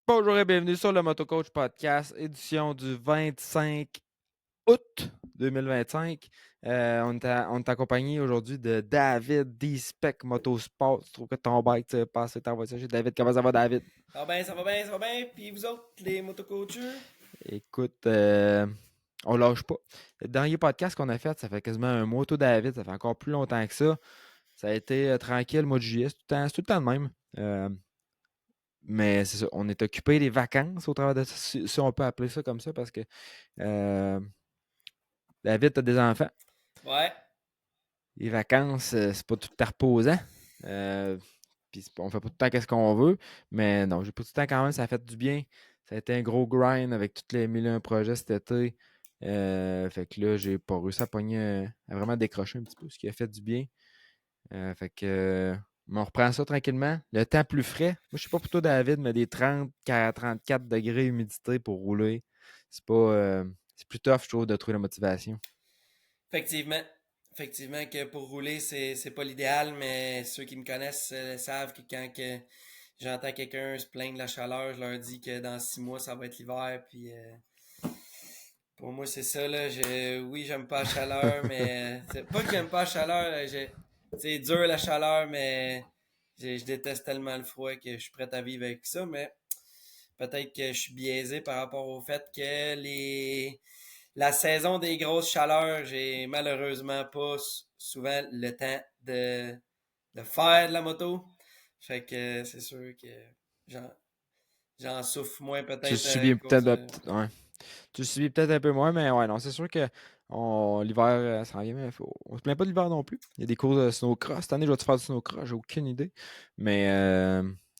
Bonjour et bienvenue sur le Motocoach Podcast, édition du 25 août 2025. On est accompagné aujourd'hui de David D-Spec Motosport. Je trouve que ton bike, tu as passé ta voiture chez David. Comment ça va, David? Ça va bien, ça va bien, ça va bien. Puis vous autres, les motocoachers? Écoute, on lâche pas. Le dernier podcast qu'on a fait, ça fait quasiment un mois, toi, David. Ça fait encore plus longtemps que ça. Ça a été tranquille, le mois de juillet. C'est tout le temps de même. Mais c'est ça, on est occupé des vacances au travers de ça, si on peut appeler ça comme ça, parce que euh, David, t'as des enfants. Ouais. Les vacances, c'est pas tout le temps reposant. Euh, Puis on fait pas tout le temps qu'est-ce qu'on veut. Mais non, j'ai pas tout le temps quand même, ça a fait du bien. Ça a été un gros grind avec tous les 1001 projets cet été. Fait que là, j'ai pas réussi à pogner, à vraiment décrocher un petit peu, ce qui a fait du bien. Fait que, mais on reprend ça tranquillement. Le temps plus frais. Moi, je sais pas pour toi, David, mais des 30 à 34 degrés humidité pour rouler, c'est pas, c'est plus tough, je trouve, de trouver la motivation. Effectivement. Effectivement que pour rouler, c'est pas l'idéal, mais ceux qui me connaissent savent que quand que j'entends quelqu'un se plaindre de la chaleur, je leur dis que dans 6 mois, ça va être l'hiver. Puis pour moi, c'est ça, là. Oui, j'aime pas la chaleur, mais c'est pas que j'aime pas la chaleur. C'est dur la chaleur, mais je déteste tellement le froid que je suis prêt à vivre avec ça. Mais peut-être que je suis biaisé par rapport au fait que la saison des grosses chaleurs, j'ai malheureusement pas souvent le temps de faire de la moto. Fait que c'est sûr que j'en, j'en souffre moins Tu peut-être à subis cause peut-être de... ouais. Tu subis peut-être un peu moins, mais ouais, non, c'est sûr que l'hiver, ça vient, mais on se plaint pas de l'hiver non plus. Il y a des cours de snowcross. Cette année, je vais-tu faire du snowcross? J'ai aucune idée. Mais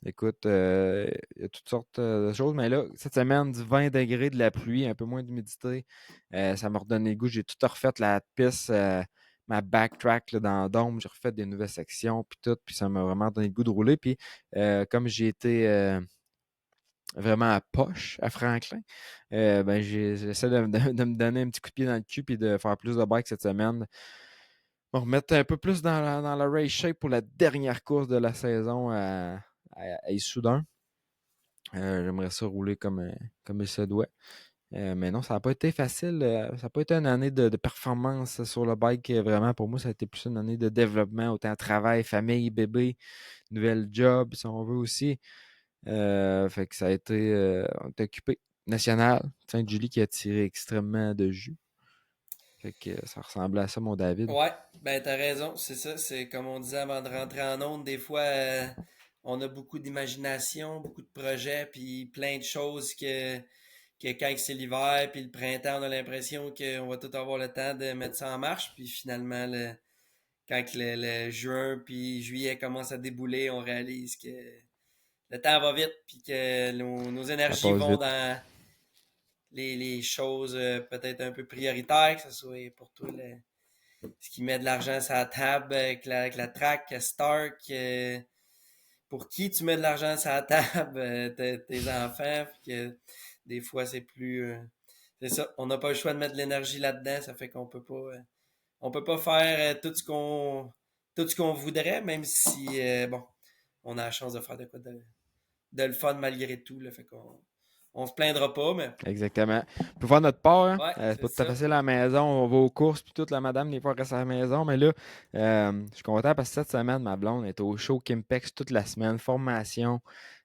écoute, il y a toutes sortes de choses. Mais là, cette semaine, du 20 degrés, de la pluie, un peu moins d'humidité, ça m'a redonné le goût. J'ai tout refait la piste, ma backtrack là, dans le dôme. J'ai refait des nouvelles sections, puis tout. Puis ça m'a vraiment donné le goût de rouler. Puis comme j'ai été vraiment à poche à Franklin. Ben, j'essaie de me donner un petit coup de pied dans le cul et de faire plus de bike cette semaine. Me remettre un peu plus dans la race shape pour la dernière course de la saison à Issoudun. J'aimerais ça rouler comme il se doit. Mais non, ça n'a pas été facile. Ça n'a pas été une année de performance sur le bike. Vraiment, pour moi, ça a été plus une année de développement, autant travail, famille, bébé, nouvel job, si on veut aussi. Fait que ça a été, on est occupé. National, Sainte-Julie qui a tiré extrêmement de jus. Fait que ça ressemblait à ça, mon David. Ouais, ben t'as raison, c'est ça, c'est comme on disait avant de rentrer en onde, des fois on a beaucoup d'imagination, beaucoup de projets, puis plein de choses que quand c'est l'hiver, puis le printemps, on a l'impression qu'on va tout avoir le temps de mettre ça en marche, puis finalement, quand le juin puis juillet commence à débouler, on réalise que le temps va vite, puis que nos Ça énergies passe vont vite. dans les choses peut-être un peu prioritaires, que ce soit pour toi ce qui met de l'argent sur la table avec la track Stark. Pour qui tu mets de l'argent sur la table, tes enfants, puis que des fois c'est plus... c'est ça, on n'a pas le choix de mettre de l'énergie là-dedans, ça fait on peut pas faire tout ce qu'on voudrait, même si bon, on a la chance de faire de quoi de le fun malgré tout, là, fait on se plaindra pas, mais Exactement. On peut faire notre part, hein. ouais, C'est c'est pas tout à fait ça. facile à la maison. On va aux courses, puis toute la madame, des fois, reste à la maison. Mais là, je suis content parce que cette semaine, ma blonde est au show Kimpex toute la semaine, formation,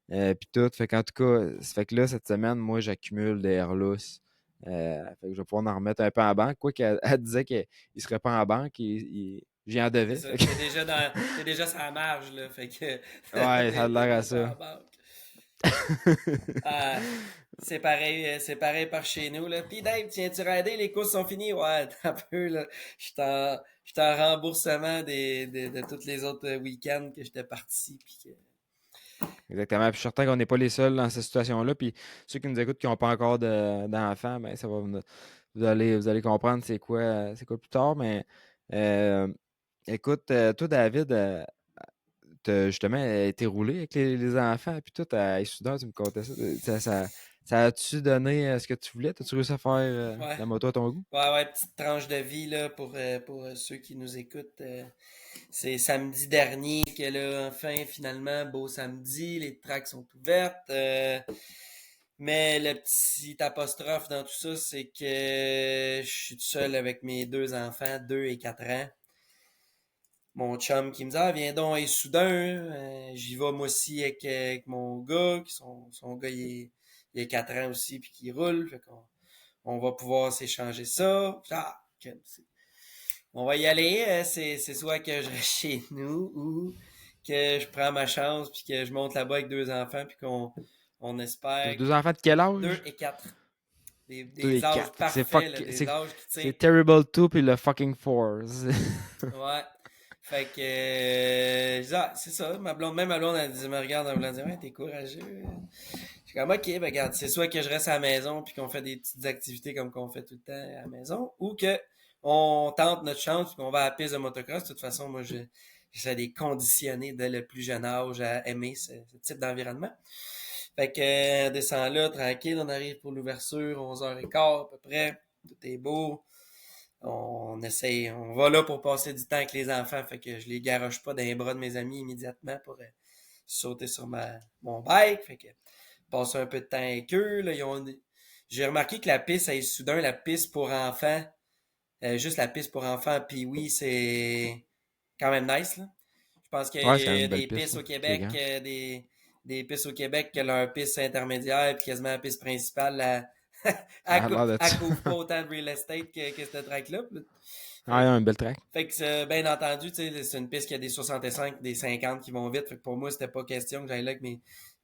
puis tout. Fait qu'en tout cas, ça fait que là, cette semaine, moi, j'accumule des lousses. Fait que je vais pouvoir en remettre un peu en banque. Quoi qu'elle elle disait qu'il ne serait pas en banque, j'y en C'est devais. ça. T'es déjà sur la marge, là. Fait que Ouais, ça a t'es l'air à même pas ça. en banque. Ah, c'est pareil par chez nous, là. Puis Dave, tiens-tu rider? Les courses sont finies? Ouais, t'as un peu, là. Je en remboursement de tous les autres week-ends que j'étais parti. Puis que... Exactement. Puis je suis certain qu'on n'est pas les seuls dans cette situation-là. Puis ceux qui nous écoutent qui n'ont pas encore d'enfants, ben ça va vous allez comprendre c'est quoi plus tard. Mais euh, écoute, toi, David, t'as justement été roulé avec les enfants, puis tout à Issoudun, tu me contais ça. Ça a-tu donné ce que tu voulais? T'as-tu réussi à faire Ouais. la moto à ton goût? Ouais, petite tranche de vie, là, pour ceux qui nous écoutent. C'est samedi dernier que là, enfin, finalement, beau samedi, les tracks sont ouvertes. Mais le petit apostrophe dans tout ça, c'est que je suis tout seul avec mes deux enfants, 2 et 4 ans. Mon chum qui me dit ah viens donc et soudain j'y vais moi aussi avec mon gars qui son gars il est 4 ans aussi puis qui roule fait qu'on on va pouvoir s'échanger ça on va y aller c'est soit que je reste chez nous ou que je prends ma chance puis que je monte là-bas avec deux enfants puis qu'on on T'as espère deux enfants de quel 2 âge? et 4 2 et des âges 4. Fait que parfaits là, des âges qui tu c'est sais Terrible 2 puis le fucking 4. ouais. Fait que, c'est ça. Même ma blonde, elle me regarde en me disant, ouais, t'es courageux. Je suis comme, ok, ben, regarde, c'est soit que je reste à la maison puis qu'on fait des petites activités comme qu'on fait tout le temps à la maison, ou que on tente notre chance puis qu'on va à la piste de motocross. De toute façon, moi, j'essaie de les conditionner dès le plus jeune âge à aimer ce type d'environnement. Fait que, on descend là, tranquille, on arrive pour l'ouverture, 11h15 à peu près. Tout est beau on essaye, on va là pour passer du temps avec les enfants, fait que je les garoche pas dans les bras de mes amis immédiatement pour sauter sur mon bike, fait que passer un peu de temps avec eux, là, j'ai remarqué que la piste à Issoudun, la piste pour enfants, juste la piste pour enfants, puis oui, c'est quand même nice, là. Je pense qu'il Ouais, c'est quand même y une a belle des piste, pistes là. au C'est Québec, grand. des pistes au Québec que leur piste intermédiaire, puis quasiment la piste principale, Ça a l'air de elle ça. couvre pas autant de real estate que cette track-là. Ah, Fait, il y a un bel track. fait que, bien entendu, tu sais, c'est une piste qui a des 65, des 50 qui vont vite. Fait que pour moi, c'était pas question que j'aille là avec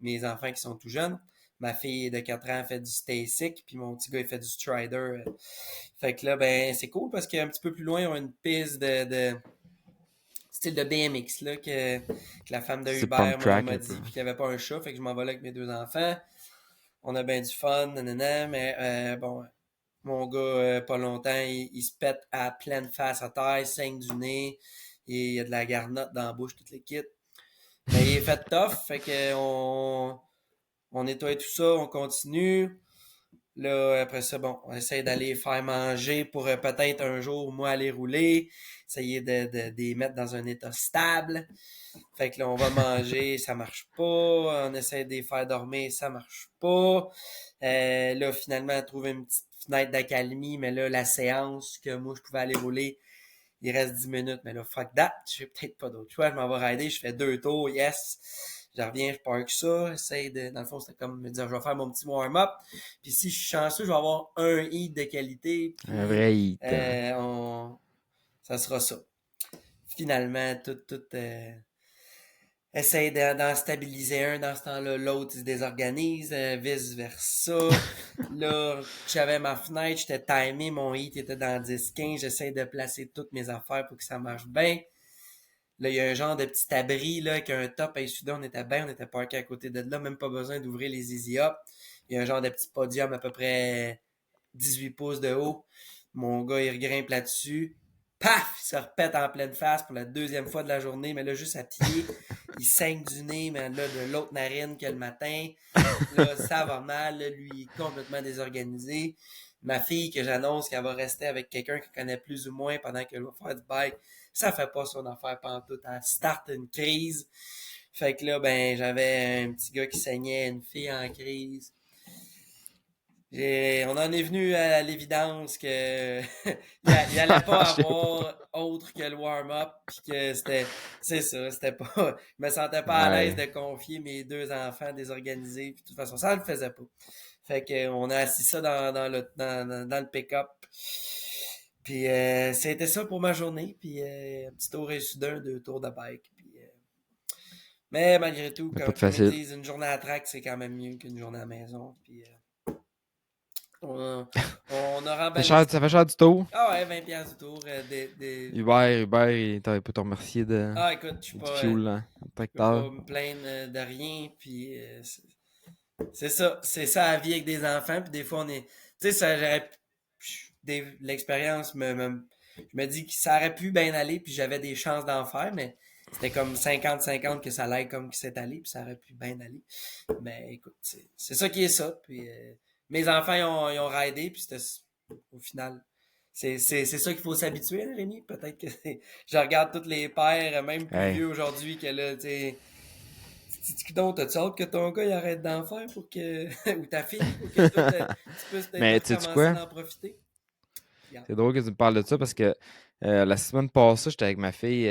mes enfants qui sont tout jeunes. Ma fille de 4 ans fait du Stasic, puis mon petit gars, il fait du Strider. Fait que là, ben, c'est cool parce qu'un petit peu plus loin, on a une piste de style de BMX, là, que la femme de C'est pump Hubert track m'a un peu. dit, puis qu'il n'y avait pas un chat. Fait que je m'en vais là avec mes deux enfants. On a bien du fun, nanana, mais bon, mon gars, pas longtemps, il se pète à pleine face à terre, il saigne du nez, et il y a de la garnotte dans la bouche, toute l'équipe. Mais il est fait tough, fait que on nettoie tout ça, on continue. Là, après ça, bon, on essaie d'aller faire manger pour peut-être un jour, moi, aller rouler, essayer de les mettre dans un état stable. Fait que là, on va manger, ça marche pas. On essaie de les faire dormir, ça marche pas. Là, finalement, trouver une petite fenêtre d'accalmie, mais là, la séance que moi, je pouvais aller rouler, il reste 10 minutes. Mais là, fuck that, j'ai peut-être pas d'autre choix. Je m'en vais rider, je fais 2 tours, yes. Je reviens, je parque ça, dans le fond, c'était comme me dire, je vais faire mon petit warm-up. Puis si je suis chanceux, je vais avoir un hit de qualité, Un puis vrai hit. ça sera ça. Finalement, tout essaye d'en stabiliser un dans ce temps-là, l'autre il se désorganise, vice-versa. Là, j'avais ma fenêtre, j'étais timé, mon hit était dans 10-15, j'essaie de placer toutes mes affaires pour que ça marche bien. Là, il y a un genre de petit abri, là, avec un top, et soudain, on était bien, on était parqué à côté de là, même pas besoin d'ouvrir les easy up. Il y a un genre de petit podium à peu près 18 pouces de haut. Mon gars, il regrimpe là-dessus. Paf! Il se repète en pleine face pour la deuxième fois de la journée, mais là, juste à pied. Il saigne du nez, mais là, de l'autre narine que le matin. Là, ça va mal. Là, lui, il est complètement désorganisé. Ma fille, que j'annonce qu'elle va rester avec quelqu'un qu'elle connaît plus ou moins pendant qu'elle va faire du bike, ça fait pas son affaire pantoute. Elle start une crise. Fait que là, ben, j'avais un petit gars qui saignait, une fille en crise. On en est venu à l'évidence que il allait pas Je sais pas. avoir autre que le warm-up puis que c'est ça, c'était pas je me sentais pas à l'aise Ouais. de confier mes deux enfants désorganisés puis de toute façon ça ne le faisait pas. Fait que on a assis ça dans le pick-up. Puis c'était ça pour ma journée puis un petit tour et soudain, 2 tours de bike puis mais malgré tout C'est pas de comme ils facile. disent une journée à track c'est quand même mieux qu'une journée à la maison puis on, on a remballé ça. Ça fait cher du tour. Ah ouais, 20$ du tour. Hubert, il t'aurait pu te remercier Ah écoute, du fuel dans le je peux pas tracteur. me plaindre de rien. Puis c'est ça. C'est ça la vie avec des enfants. Puis des fois, on est. Tu sais, ça j'aurais l'expérience je me dis que ça aurait pu bien aller. Puis j'avais des chances d'en faire. Mais c'était comme 50-50 que ça allait comme qui s'est allé. Puis ça aurait pu bien aller. Mais écoute, c'est ça qui est ça. Puis mes enfants, ils ont raidé. Puis c'était au final. C'est ça qu'il faut s'habituer, hein, Rémi. Peut-être que je regarde tous les pères, même plus Hey, vieux aujourd'hui, que là, tu sais, Donc, t'as-tu hâte que ton gars il arrête d'en faire pour que. ou ta fille, pour que toi, tu puisses peut-être Mais tu sais recommencer quoi? d'en profiter? Regarde. C'est drôle que tu me parles de ça parce que la semaine passée, j'étais avec ma fille,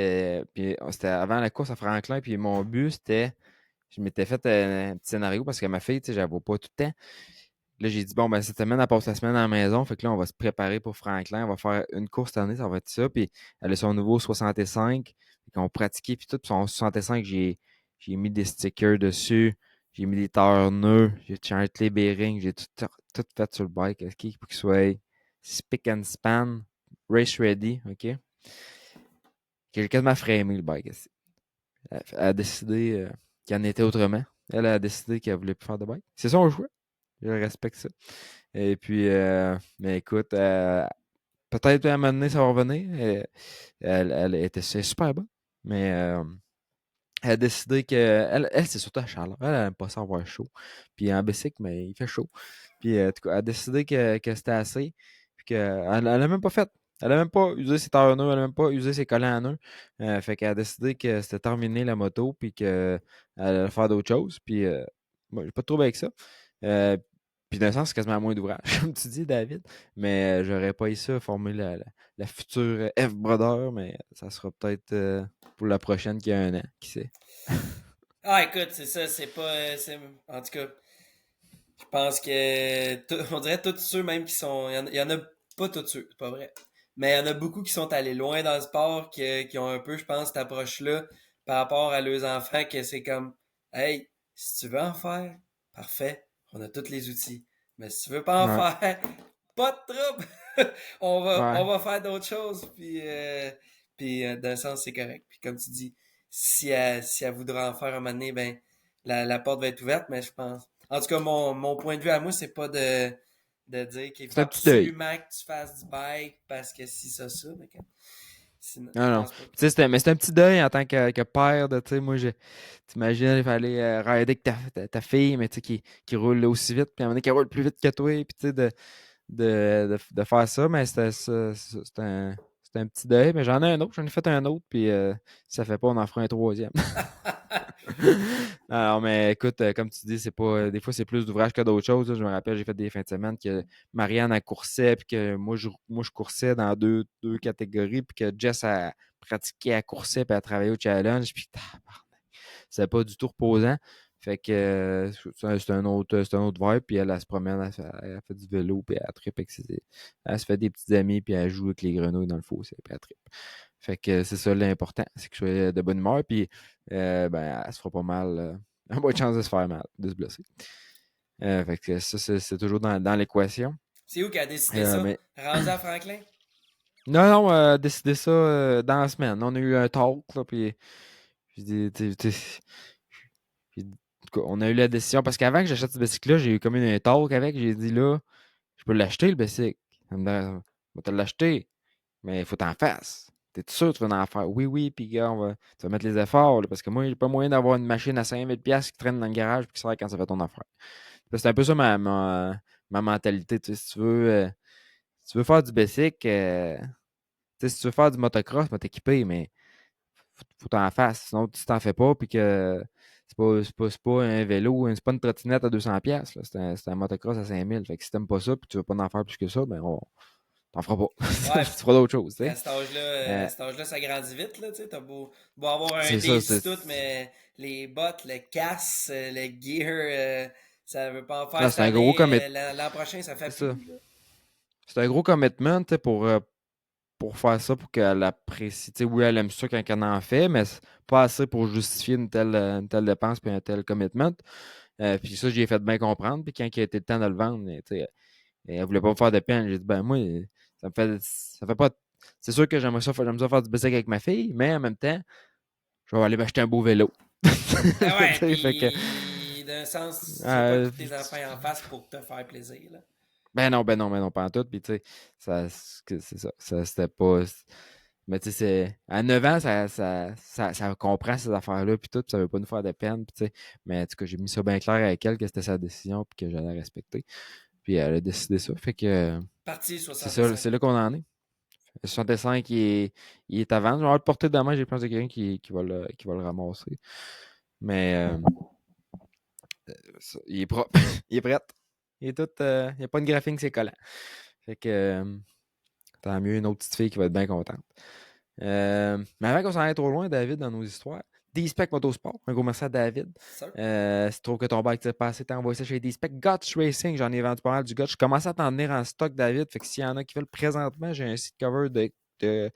puis c'était avant la course à Franklin, puis mon but, c'était, je m'étais fait un petit scénario parce que ma fille, tu sais, je la vois pas tout le temps. Là, j'ai dit, bon, ben, cette semaine, elle passe la semaine à la maison, fait que là, on va se préparer pour Franklin, on va faire une course cette année, ça va être ça, puis elle a son nouveau 65, fait qu'on pratiquait, puis tout, puis son 65, j'ai mis des stickers dessus, j'ai mis des tailleurs nœuds, j'ai changé les bearings, j'ai tout fait sur le bike, OK, pour qu'il soit spick and span, race ready, OK? Que j'ai quasiment framé le bike. Elle a décidé qu'il en était autrement. Elle a décidé qu'elle voulait plus faire de bike. C'est son choix. Je respecte ça. Et puis, mais écoute, peut-être à un moment donné, ça va revenir. Elle était c'est super bonne. Mais elle a décidé que. Elle c'est surtout à chaleur. Elle n'aime pas ça avoir chaud. Puis en bicycle, mais il fait chaud. Puis en tout cas, elle a décidé que c'était assez. Puis qu'elle n'a même pas fait. Elle n'a même pas usé ses tailleurs nœuds, elle n'a même pas usé ses collants à nœuds. Fait qu'elle a décidé que c'était terminé la moto, puis qu'elle allait faire d'autres choses. Puis moi, j'ai pas de trouble avec ça. Euh, puis d'un sens, c'est quasiment moins d'ouvrage, comme tu dis, David. Mais j'aurais pas eu ça, former la future F-Brother, mais ça sera peut-être pour la prochaine qui a un an, qui sait. Ah, écoute, c'est ça, c'est pas. En tout cas, je pense que. On dirait tous ceux même qui sont. Il y en a pas tous ceux, c'est pas vrai. Mais il y en a beaucoup qui sont allés loin dans le sport, qui ont un peu, je pense, cette approche-là par rapport à leurs enfants, que c'est comme, hey, si tu veux en faire, parfait, on a tous les outils. Mais si tu veux pas en Ouais, faire, pas de trouble! on ouais. va faire d'autres choses, puis d'un sens, c'est correct. Puis comme tu dis, si elle voudra en faire un moment donné, ben, la porte va être ouverte, mais je pense. En tout cas, mon point de vue à moi, c'est pas de dire qu'il faut C'est un petit deuil. absolument que tu fasses du bike parce que si ça, mais sinon, je Non, non. pense pas Puis, que. tu sais, mais c'est un petit deuil en tant que père de, tu sais, moi, t'imagines, il fallait rider avec ta fille, mais tu sais, qui roule aussi vite, puis à un moment donné, qui roule plus vite que toi, puis tu sais, de faire ça, mais c'est un petit deuil, mais j'en ai un autre, j'en ai fait un autre, puis si ça fait pas, on en fera un troisième. Alors, mais écoute, comme tu dis, c'est pas. Des fois, c'est plus d'ouvrage que d'autres choses, là. Je me rappelle, j'ai fait des fins de semaine que Marianne a coursait, puis que moi, je coursais dans deux catégories, puis que Jess a pratiqué, elle coursait, puis elle travaillait au challenge, puis tabarnak, c'était pas du tout reposant. Fait que c'est un autre vibe, puis elle se promène, elle fait du vélo, puis elle trippe avec elle se fait des petits amis, puis elle joue avec les grenouilles dans le fossé, puis elle trippe. Fait que c'est ça l'important, c'est que je sois de bonne humeur, puis ben, elle se fera pas mal. Elle a moins de chance de se faire mal, de se blesser. Fait que ça, c'est toujours dans l'équation. C'est où qui a décidé ça? Mais Rendu à Franklin? non, non, on a décidé ça dans la semaine. On a eu un talk, là, puis j'ai dit, en tout cas, on a eu la décision, parce qu'avant que j'achète ce bicycle-là, j'ai eu comme un talk avec, j'ai dit là, je peux l'acheter le bicycle. Elle me dit, on va te l'acheter, mais il faut t'en fasses. T'es sûr que tu vas en faire? Oui, oui, puis gars, tu vas mettre les efforts, là, parce que moi, j'ai pas moyen d'avoir une machine à 5000$ qui traîne dans le garage et qui sert quand ça fait ton affaire. C'est un peu ça ma mentalité. Tu sais, si tu veux faire du basic, tu sais, si tu veux faire du motocross, va t'équiper, mais faut t'en fasses. Sinon, si t'en fais pas, puis que c'est pas un vélo, c'est pas une trottinette à 200$, là, c'est un motocross à 5000. Fait que si t'aimes pas ça, puis tu veux pas en faire plus que ça, ben t'en feras pas. Ouais, Tu feras d'autres choses, tu puis sais. à cet âge-là, ça grandit vite, là, tu sais. T'as beau avoir un C'est ça, Daisy tout, mais les bottes, le casse, le gear, ça veut pas en faire non, cette c'est un gros année. commitment. L'an prochain, ça C'est fait ça. plus, là. C'est un gros commitment, tu sais, pour faire ça, pour qu'elle apprécie. Tu sais, oui, elle aime ça quand elle en fait, mais c'est pas assez pour justifier une telle dépense puis un tel commitment. Puis ça, j'ai fait bien comprendre. Puis quand il a été le temps de le vendre, tu sais, elle voulait pas me faire de peine. J'ai dit, ben moi, ça fait pas. C'est sûr que j'aime ça faire du bicycle avec ma fille, mais en même temps, je vais aller m'acheter un beau vélo. Ben Tu ouais, sais, fait que, puis d'un sens, tu veux pas que euh, tes enfants en fassent pour te faire plaisir, là. ben non, pas en tout. Puis tu sais, c'est ça. Ça, c'était pas. Mais tu sais, à 9 ans, ça comprend ces affaires-là, puis tout, puis ça veut pas nous faire de peine, puis tu sais. Mais en tout cas, j'ai mis ça bien clair avec elle que c'était sa décision, puis que j'allais respecter. Puis elle a décidé ça. Fait que Partie c'est ça, 65. c'est là qu'on en est. Le 65, il est à vendre. Je vais le porter demain, j'ai pensé qu'il y a quelqu'un qui va le ramasser. Mais il est propre. Il est prêt. Il est tout. Il n'y a pas de graphing, c'est collant. Fait que tant mieux, une autre petite fille qui va être bien contente. Mais avant qu'on s'en aille trop loin, David, dans nos histoires, D-Spec Motorsport, un gros merci à David. C'est sûr. Si tu trouves que ton bike tire pas assez, t'as envoyé ça chez D-Spec. Guts Racing, j'en ai vendu pas mal du Guts. Je commence à t'en venir en stock, David. Fait que s'il y en a qui veulent présentement, j'ai un site cover de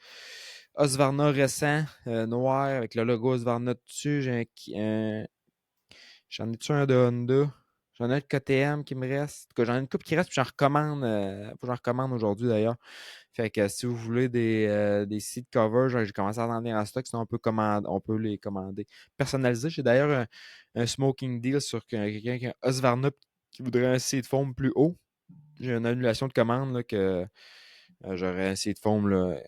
Husqvarna récent, noir, avec le logo Husqvarna dessus. J'en ai-tu un de Honda? J'en ai un de KTM qui me reste. En tout cas, j'en ai une couple qui reste, puis j'en recommande. Faut que j'en recommande aujourd'hui d'ailleurs. Fait que si vous voulez des seat covers, j'ai commencé à en venir en stock, sinon on peut les commander personnalisés. J'ai d'ailleurs un smoking deal sur quelqu'un qui a un Husqvarna qui voudrait un seat foam plus haut. J'ai une annulation de commande là, que j'aurais un seat foam là,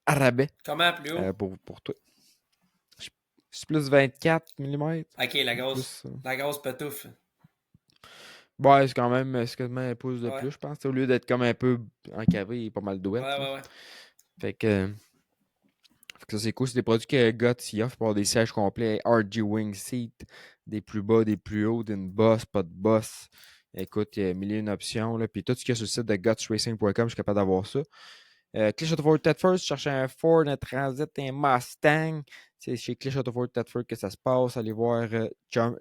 à rabais Comment plus haut? pour toi. C'est plus 24 mm. Ok, Plus, la grosse petoufle. ouais, c'est quasiment un pouce de Ouais. plus, je pense. Au lieu d'être comme un peu encavé, il est pas mal douette. Ouais, Là. ouais, ouais. Fait que. Fait que ça, c'est cool. C'est des produits que GOTS y offre pour avoir des sièges complets, RG Wing Seat, des plus bas, des plus hauts, d'une bosse, pas de bosse. Écoute, il y a mille et une options. Là. Puis tout ce qu'il y a sur le site de gutsracing.com, je suis capable d'avoir ça. Cliché Autoford Thetford, je cherchais un Ford, un Transit, un Mustang. C'est chez Cliché Autoford Thetford que ça se passe. Allez voir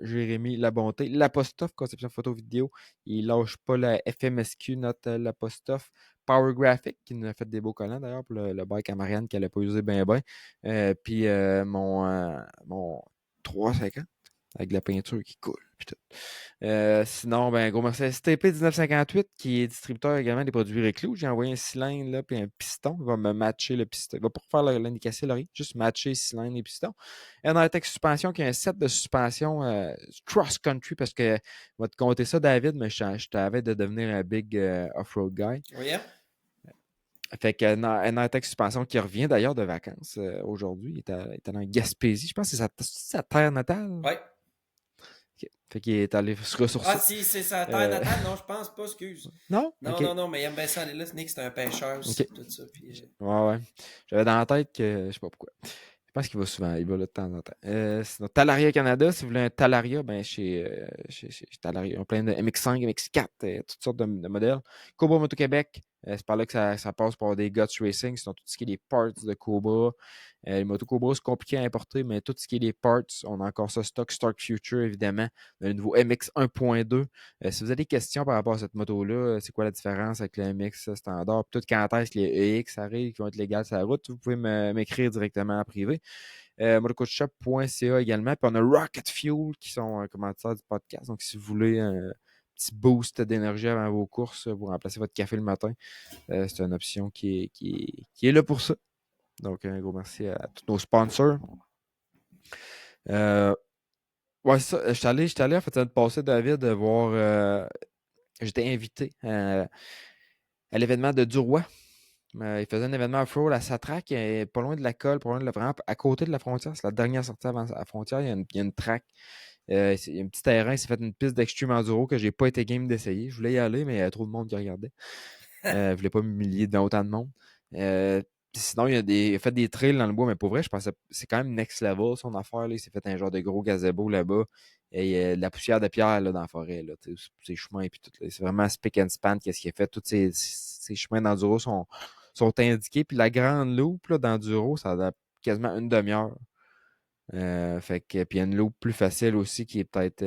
Jérémy Labonté. L'apostrophe, conception photo vidéo. Il lâche pas la FMSQ, notre l'apostrophe. Power Graphic, qui nous a fait des beaux collants d'ailleurs pour le bike à Marianne qu'elle n'a pas usé bien bien. Puis mon 350 avec de la peinture qui coule. Puis tout. Sinon, ben, gros merci à STP 1958 qui est distributeur également des produits Reclus. J'ai envoyé un cylindre là, puis un piston. Il va me matcher le piston. Il va pas faire l'indication l'oreille, juste matcher le cylindre et piston. NRTEC Suspension qui a un set de suspension cross-country parce que on va te compter ça, David, mais je t'avais de devenir un big off-road guy. Oui, hein? Fait que NRTEC Suspension qui revient d'ailleurs de vacances aujourd'hui. Il est en Gaspésie. Je pense que c'est sa terre natale. Ouais. Okay. Fait qu'il est allé se Ah, ressourcer. si c'est sa terre natale, non, je pense pas, excuse. Non? Non, OK. non, non, mais il aime bien ça aller là. Nick, c'est un pêcheur OK. aussi, tout ça. Puis, Ouais, ouais. J'avais dans la tête que. Je sais pas pourquoi. Je pense qu'il va souvent. Il va là de temps en temps. Sinon, Talaria Canada, si vous voulez un Talaria, ben chez Talaria, ils ont plein de MX5, MX4, toutes sortes de modèles. Cobra Moto Québec, c'est par là que ça passe pour des Guts Racing. Sinon, tout ce qui est les parts de Cobra. Les motos Cobra, c'est compliqué à importer, mais tout ce qui est les parts, on a encore ça stock, Stark Future, évidemment. Le nouveau MX 1.2. Si vous avez des questions par rapport à cette moto-là, c'est quoi la différence avec le MX standard? Puis tout quand est-ce que les EX arrivent, qui vont être légales sur la route, vous pouvez m'écrire directement en privé. Motocoachshop.ca également. Puis on a Rocket Fuel qui sont commentateurs du podcast. Donc, si vous voulez un petit boost d'énergie avant vos courses, vous remplacez votre café le matin, c'est une option qui est là pour ça. Donc, un gros merci à tous nos sponsors. Ouais, c'est ça. J'étais allé en fait, ça passé, David, de voir. J'étais invité à l'événement de Duroy. Il faisait un événement off-road à Satrac, pas loin de la colle, pas loin de la vraiment à côté de la frontière. C'est la dernière sortie avant la frontière. Il y a une track. Il y a un petit terrain. Il s'est fait une piste d'extreme enduro que j'ai pas été game d'essayer. Je voulais y aller, mais il y avait trop de monde qui regardait. Je voulais pas m'humilier devant autant de monde. Sinon, il a fait des trails dans le bois, mais pour vrai, je pensais c'est quand même next level son affaire. Là. Il s'est fait un genre de gros gazebo là-bas. Et il y a de la poussière de pierre là, dans la forêt, là, ses chemins et tout. Là. C'est vraiment spick and span qu'est-ce qu'il a fait. Tous ces chemins d'enduro sont indiqués. Puis la grande loupe là, d'enduro, ça a quasiment une demi-heure. Fait que, puis il y a une loupe plus facile aussi qui est peut-être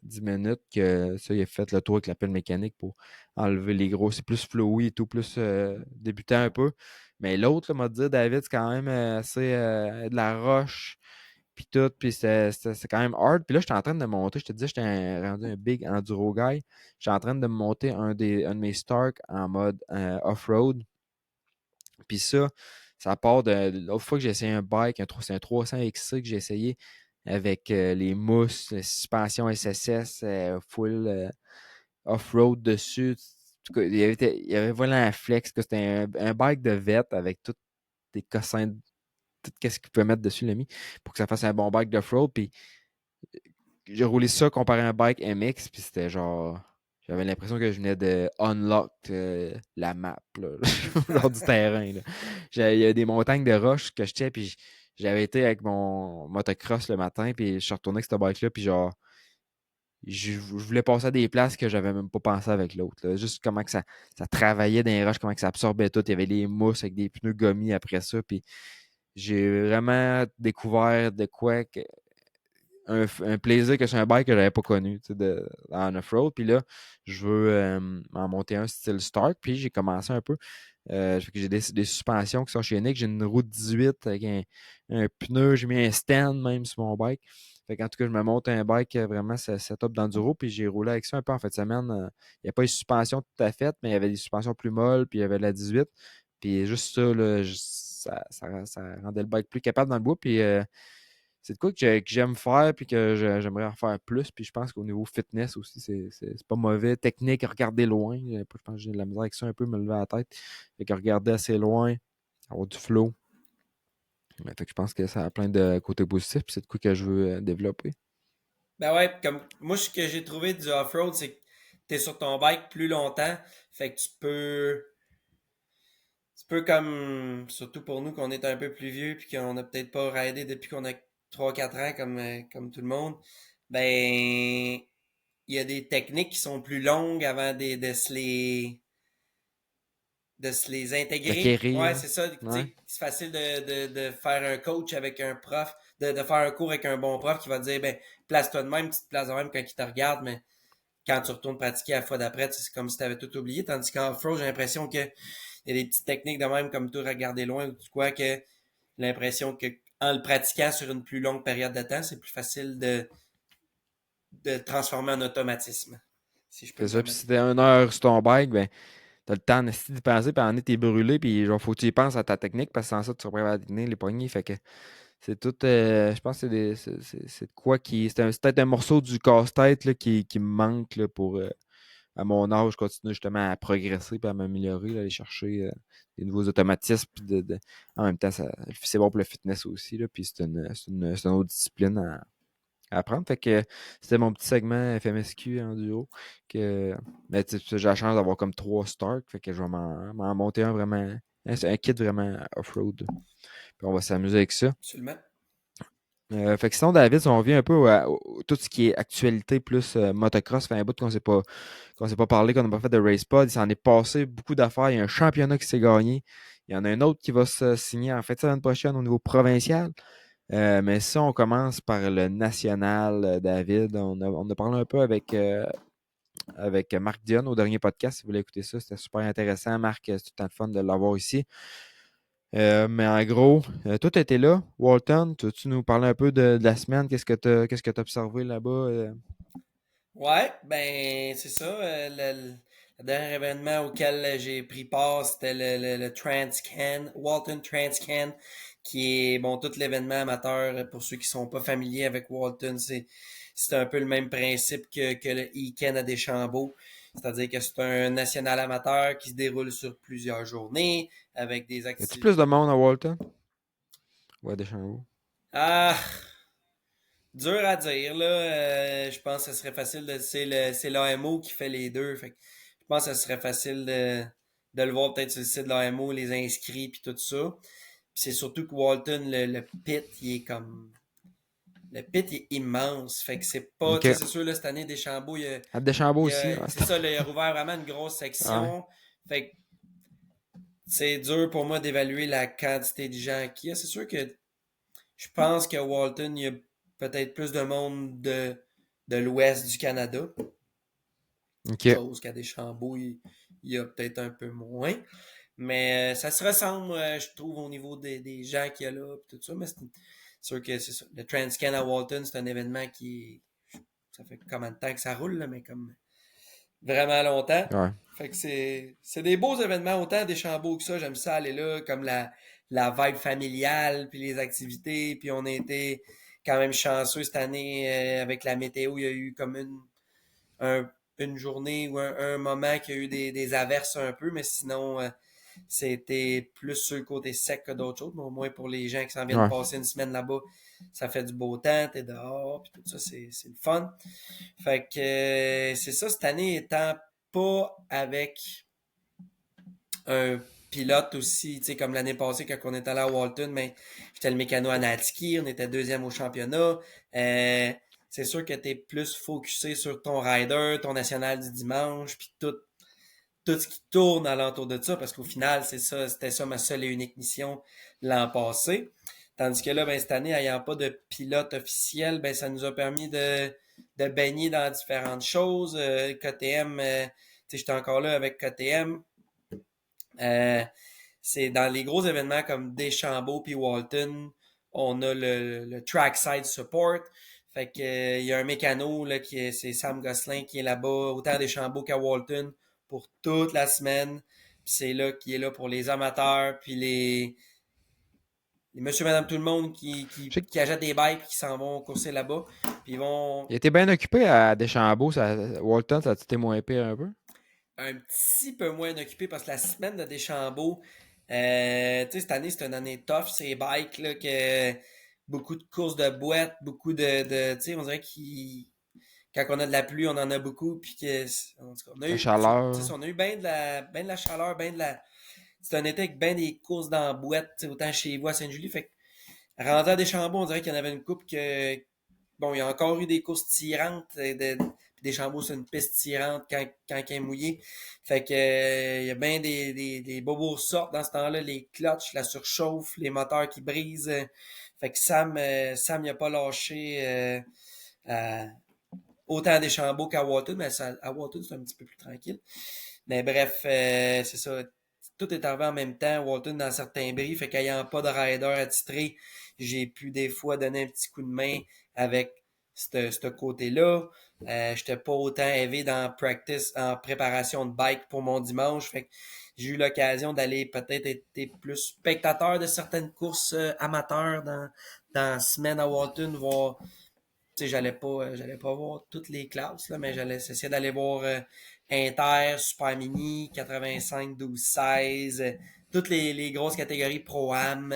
10 minutes que ça, il a fait le tour avec la pelle mécanique pour enlever les gros. C'est plus flowy et tout, plus débutant un peu. Mais l'autre, m'a dit, David, c'est quand même assez de la roche, puis tout, puis c'est quand même hard. Puis là, j'étais en train de monter, je te disais, rendu un big enduro guy. J'étais en train de me monter un de mes Stark en mode off-road. Puis ça part de l'autre fois que j'ai essayé un bike, c'est un 300 XC que j'ai essayé avec les mousses, la suspension SSS, full off-road dessus. En tout cas, il y avait voilà un flex, que c'était un bike de vette avec tous des cossins, tout ce qu'il pouvait mettre dessus, l'ami, pour que ça fasse un bon bike d'off-road. Puis j'ai roulé ça comparé à un bike MX, puis c'était genre. J'avais l'impression que je venais de unlock la map, là, genre du terrain. Là. Il y a des montagnes de roches que je tiens, puis j'avais été avec mon motocross le matin, puis je suis retourné avec cette bike-là, puis genre, je voulais passer à des places que j'avais même pas pensé avec l'autre. Juste comment que ça travaillait dans les roches, comment que ça absorbait tout. Il y avait des mousses avec des pneus gommis après ça, puis j'ai vraiment découvert de quoi un plaisir que c'est un bike que j'avais pas connu en off-road. Puis là, je veux en monter un style Stark. Puis j'ai commencé un peu. Fait que j'ai des suspensions qui sont chez Nick. J'ai une roue 18 avec un pneu. J'ai mis un stand même sur mon bike. Fait qu'en tout cas, je me monte un bike vraiment setup d'enduro. Puis j'ai roulé avec ça un peu en fin de semaine. Il n'y a pas une suspension tout à fait, mais il y avait des suspensions plus molles. Puis il y avait la 18. Puis juste ça, là, ça rendait le bike plus capable dans le bois. Puis c'est de quoi que j'aime faire puis que j'aimerais en faire plus. Puis je pense qu'au niveau fitness aussi, c'est pas mauvais. Technique, regarder loin. Je pense que j'ai de la misère avec ça un peu, me lever à la tête. Fait que regarder assez loin, avoir du flow. Mais fait que je pense que ça a plein de côtés positifs. Puis c'est de quoi que je veux développer. Ben ouais, comme moi, ce que j'ai trouvé du off-road, c'est que t'es sur ton bike plus longtemps. Fait que tu peux comme, surtout pour nous qu'on est un peu plus vieux puis qu'on a peut-être pas raidé depuis qu'on a 3 4 ans comme tout le monde, ben, il y a des techniques qui sont plus longues avant de se les intégrer. Ouais, D'acquérir. c'est ça. Tu Ouais. sais, c'est facile de faire un coach avec un prof, de faire un cours avec un bon prof qui va te dire, ben, place-toi de même, tu te places de même quand il te regarde, mais quand tu retournes pratiquer la fois d'après, c'est comme si tu avais tout oublié. Tandis qu'en off-road, j'ai l'impression que il y a des petites techniques de même, comme tout regarder loin ou du quoi, que j'ai l'impression que en le pratiquant sur une plus longue période de temps, c'est plus facile de transformer en automatisme, si je peux C'est me ça. Puis permettre. si t'es 1 heure sur ton bike, ben, t'as le temps d'y penser. Puis en est, t'es brûlé. Puis genre, faut que tu y penses à ta technique. Parce que sans ça, tu seras pas capable de tenir les poignées. Fait que c'est tout. Je pense que c'est de quoi qui. C'est peut-être un morceau du casse-tête là, qui me manque là, pour, à mon âge, je continue justement à progresser et à m'améliorer, là, aller chercher des nouveaux automatismes. Puis en même temps, c'est bon pour le fitness aussi. Là, puis c'est une autre discipline à apprendre. Fait que c'était mon petit segment FMSQ en duo. Mais j'ai la chance d'avoir comme 3 Stark. Fait que je vais m'en monter un vraiment. C'est un kit vraiment off-road. Puis on va s'amuser avec ça. Absolument. Fait que sinon, David, si on revient un peu à tout ce qui est actualité plus motocross, fait un bout qu'on s'est pas parlé, qu'on n'a pas fait de race pod. Il s'en est passé beaucoup d'affaires. Il y a un championnat qui s'est gagné. Il y en a un autre qui va se signer en fait de semaine prochaine au niveau provincial. Mais si on commence par le national, David, on a parlé un peu avec Marc Dion au dernier podcast. Si vous voulez écouter ça, c'était super intéressant. Marc, c'est tout le temps le fun de l'avoir ici. Mais en gros, toi, tu étais là, Walton. Tu nous parler un peu de la semaine? Qu'est-ce que tu observé là-bas? Ouais, ben c'est ça. Le dernier événement auquel j'ai pris part, c'était le Transcan, Walton Transcan, qui est bon tout l'événement amateur pour ceux qui sont pas familiers avec Walton, c'est un peu le même principe que le e-Ken à Deschambault. C'est-à-dire que c'est un national amateur qui se déroule sur plusieurs journées avec des Y a-tu plus activités. de monde à Walton? Ouais, Deschambault. Ah, dur à dire, là. Je pense que ce serait facile de. C'est l'AMO qui fait les deux. Fait que je pense que ce serait facile de le voir peut-être sur le site de l'AMO, les inscrits puis tout ça. Puis c'est surtout que Walton, le pit, il est comme. Le pit est immense. Fait que c'est pas. Tu sais, OK. c'est sûr, là, cette année, Deschambault, À Deschambault aussi. Ouais, c'est ça, là, il a rouvert vraiment une grosse ouais. section. Fait que c'est dur pour moi d'évaluer la quantité de gens qu'il y a. C'est sûr que je pense qu'à Walton, il y a peut-être plus de monde de l'ouest du Canada. OK. Chose qu'à Deschambault, il y a peut-être un peu moins. Mais ça se ressemble, je trouve, au niveau des gens qu'il y a là et tout ça. Mais c'est sûr que c'est ça. Le Transcan à Walton, c'est un événement qui ça fait combien de temps que ça roule, là, mais comme vraiment longtemps. Ouais. Fait que c'est des beaux événements, autant à Deschambault que ça. J'aime ça aller là, comme la vibe familiale, puis les activités. Puis on a été quand même chanceux cette année avec la météo. Il y a eu comme une journée ou un moment qu'il y a eu des averses un peu, mais sinon, c'était plus sur le côté sec que d'autres choses. Mais au moins pour les gens qui s'en viennent Ouais. passer une semaine là-bas, ça fait du beau temps, t'es dehors, puis tout ça, c'est le fun. Fait que c'est ça, cette année étant pas avec un pilote aussi, tu sais, comme l'année passée quand on est allé à Walton, mais j'étais le mécano à Natiki, on était deuxième au championnat. C'est sûr que tu es plus focusé sur ton rider, ton national du dimanche, puis tout ce qui tourne alentour de ça, parce qu'au final, c'était ça ma seule et unique mission l'an passé. Tandis que là, ben, cette année, ayant pas de pilote officiel, ben, ça nous a permis de baigner dans différentes choses. KTM, tu sais, j'étais encore là avec KTM. Euh, c'est dans les gros événements comme Deschambault puis Walton, on a le trackside support. Fait que il y a un mécano là c'est Sam Gosselin qui est là-bas autant à Deschambault qu'à Walton pour toute la semaine. Puis c'est là qui est là pour les amateurs puis les monsieur madame tout le monde Je sais qui achètent des bikes et qui s'en vont courser là-bas. Puis ils vont qu'il était bien occupé à Deschambault. Walton, ça a été moins pire un peu. un petit peu moins occupé parce que la semaine de Deschambault, tu sais, cette année, c'est une année tough, ces bikes, là, que beaucoup de courses de boîtes, beaucoup tu sais, on dirait qu'il quand on a de la pluie, on en a beaucoup, puis que, en tout cas, on a La eu, tu sais, chaleur. on a eu ben de la chaleur, c'est un été avec ben des courses dans la boîte, tu sais, autant chez vous à Sainte-Julie, fait que, rendu à Deschambault, on dirait qu'il y en avait une coupe que, bon, il y a encore eu des courses tirantes. Puis Deschambault, c'est une piste tirante quand il est mouillé. Fait que il y a bien des bobos sortent dans ce temps-là, les clutches, la surchauffe, les moteurs qui brisent. Fait que Sam il a pas lâché autant à Deschambault qu'à Walton, mais à Walton, c'est un petit peu plus tranquille. Mais bref, c'est ça. Tout est arrivé en même temps. Walton dans certains bris, fait qu'ayant pas de rider attitré, j'ai pu des fois donner un petit coup de main avec ce côté-là. J'étais pas autant élevé dans practice, en préparation de bike pour mon dimanche. Fait que j'ai eu l'occasion d'aller peut-être être plus spectateur de certaines courses amateurs dans la semaine à Walton, voir tu sais, j'allais pas voir toutes les classes, là, mais j'allais essayer d'aller voir Inter, Super Mini, 85, 12, 16, toutes les grosses catégories Pro-Am.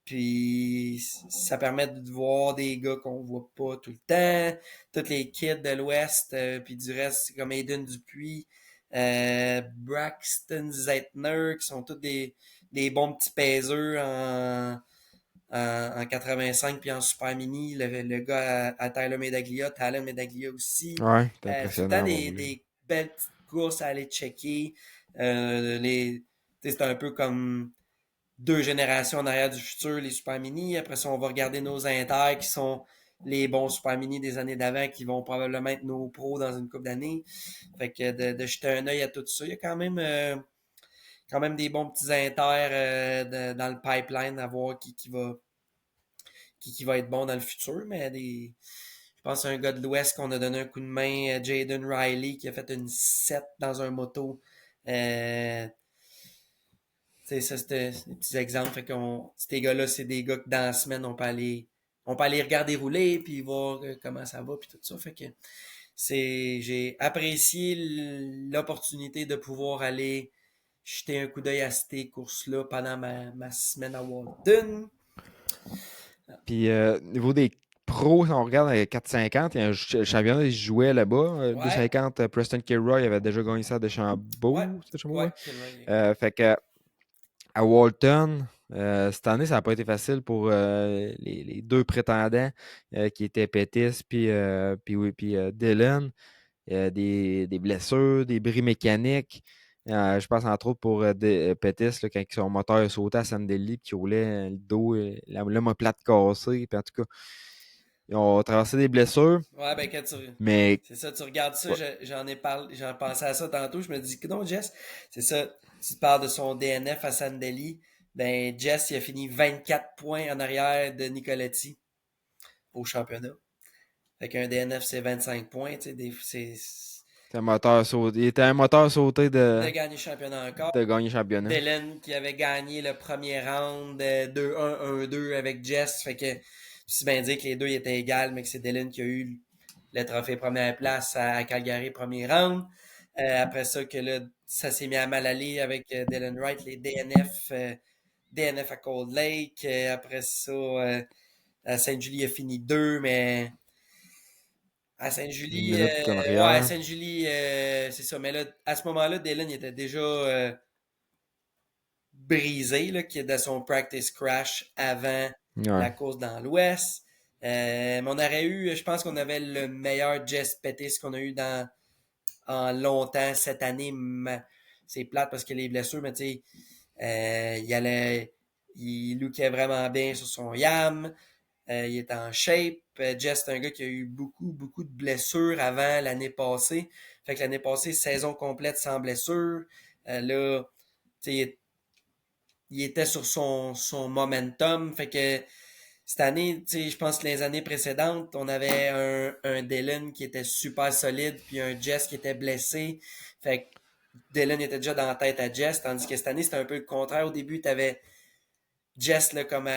Puis ça permet de voir des gars qu'on voit pas tout le temps. Tous les kids de l'Ouest, puis du reste, comme Aiden Dupuis, Braxton Zeitner, qui sont tous des bons petits pèseux en 85 puis en Super Mini. Le gars à Tyler Medaglia, Tyler Medaglia aussi. Ouais, c'était Tout le temps impressionnant à voir rouler. des belles petites courses à aller checker. C'est un peu comme deux générations en arrière du futur, les Super Mini. Après ça, on va regarder nos Inter qui sont les bons Super Mini des années d'avant qui vont probablement être nos pros dans une couple d'années. Fait que de jeter un œil à tout ça, il y a quand même des bons petits Inter dans le pipeline à voir qui va être bon dans le futur, mais je pense à un gars de l'Ouest qu'on a donné un coup de main, Jaden Riley, qui a fait une 7 dans un moto. Ça, c'était des petits exemples. Fait ces gars-là, c'est des gars que dans la semaine, on peut aller regarder rouler, puis voir comment ça va, puis tout ça. Fait que j'ai apprécié l'opportunité de pouvoir aller jeter un coup d'œil à ces courses-là pendant ma semaine à Walton. Puis, niveau des pros, si on regarde les 450, il y a le championnat qui se jouait là-bas. Ouais, 250, Preston Kilroy avait déjà gagné ça à ouais, Deschambault. C'est Deschambault, ouais, ouais. Kilroy. Fait que à Walton, cette année, ça n'a pas été facile pour les deux prétendants qui étaient Pettis puis Dylan. Des blessures, des bris mécaniques. Je pense entre autres pour Pettis, là, quand son moteur a sauté à Sandeli, qui roulait le dos, l'omoplate cassée. Puis en tout cas, ils ont traversé des blessures, Ouais, ben quand tu. mais C'est ça, tu regardes ça, ouais, j'en ai parlé, j'en pensais à ça tantôt, je me dis que non, Jess, c'est ça, tu te parles de son DNF à Sandeli, ben Jess, il a fini 24 points en arrière de Nicoletti au championnat. Fait qu'un DNF, c'est 25 points, tu sais, c'est un moteur sauté. Il était un moteur sauté de gagner le championnat encore. de gagner le championnat. Dylan qui avait gagné le premier round 2-1, 1-2 avec Jess, fait que c'est bien dire que les deux ils étaient égales, mais que c'est Dylan qui a eu le trophée première place à Calgary premier round. Après ça, que là, ça s'est mis à mal aller avec Dylan Wright, les DNF à Cold Lake. Après ça, à Sainte-Julie, il a fini deux, mais à Une Sainte-Julie, minute en ouais, à arrière. Sainte-Julie, c'est ça. Mais là, à ce moment-là, Dylan il était déjà brisé, là, qui est de son practice crash avant Ouais. la course dans l'Ouest. Mais on aurait eu, je pense qu'on avait le meilleur Jess Pettis qu'on a eu en longtemps cette année. C'est plate parce que les blessures, mais tu sais, il lookait vraiment bien sur son yam. Il est en shape. Jess, c'est un gars qui a eu beaucoup, beaucoup de blessures avant l'année passée. Fait que l'année passée, saison complète sans blessure. Là, tu sais, il était sur son momentum. Fait que cette année, tu sais, je pense que les années précédentes, on avait un Dylan qui était super solide, puis un Jess qui était blessé. Fait que Dylan était déjà dans la tête à Jess, tandis que cette année, c'était un peu le contraire. Au début, tu avais Jess, là, comme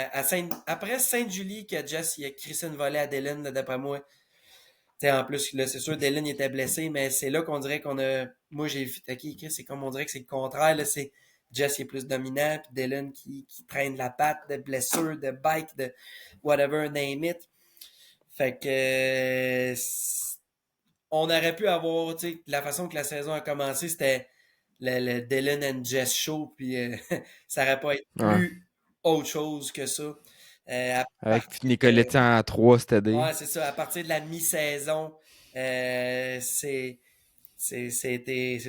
après Sainte-Julie, que Jess, il a crissé une volée à Dylan, là, d'après moi. Tu sais, en plus, là, c'est sûr, Dylan il était blessé, mais c'est là qu'on dirait qu'on a. Moi, j'ai vu, ok, c'est comme on dirait que c'est le contraire, là, c'est Jess qui est plus dominant, puis Dylan qui traîne la patte de blessure, de bike, de whatever, name it. Fait que on aurait pu avoir, tu sais, la façon que la saison a commencé, c'était le Dylan and Jess show, puis ça aurait pas été Ouais. plus autre chose que ça. À Avec partir de, Nicoletti en 3 cette année. ouais, c'est ça, à partir de la mi-saison, c'est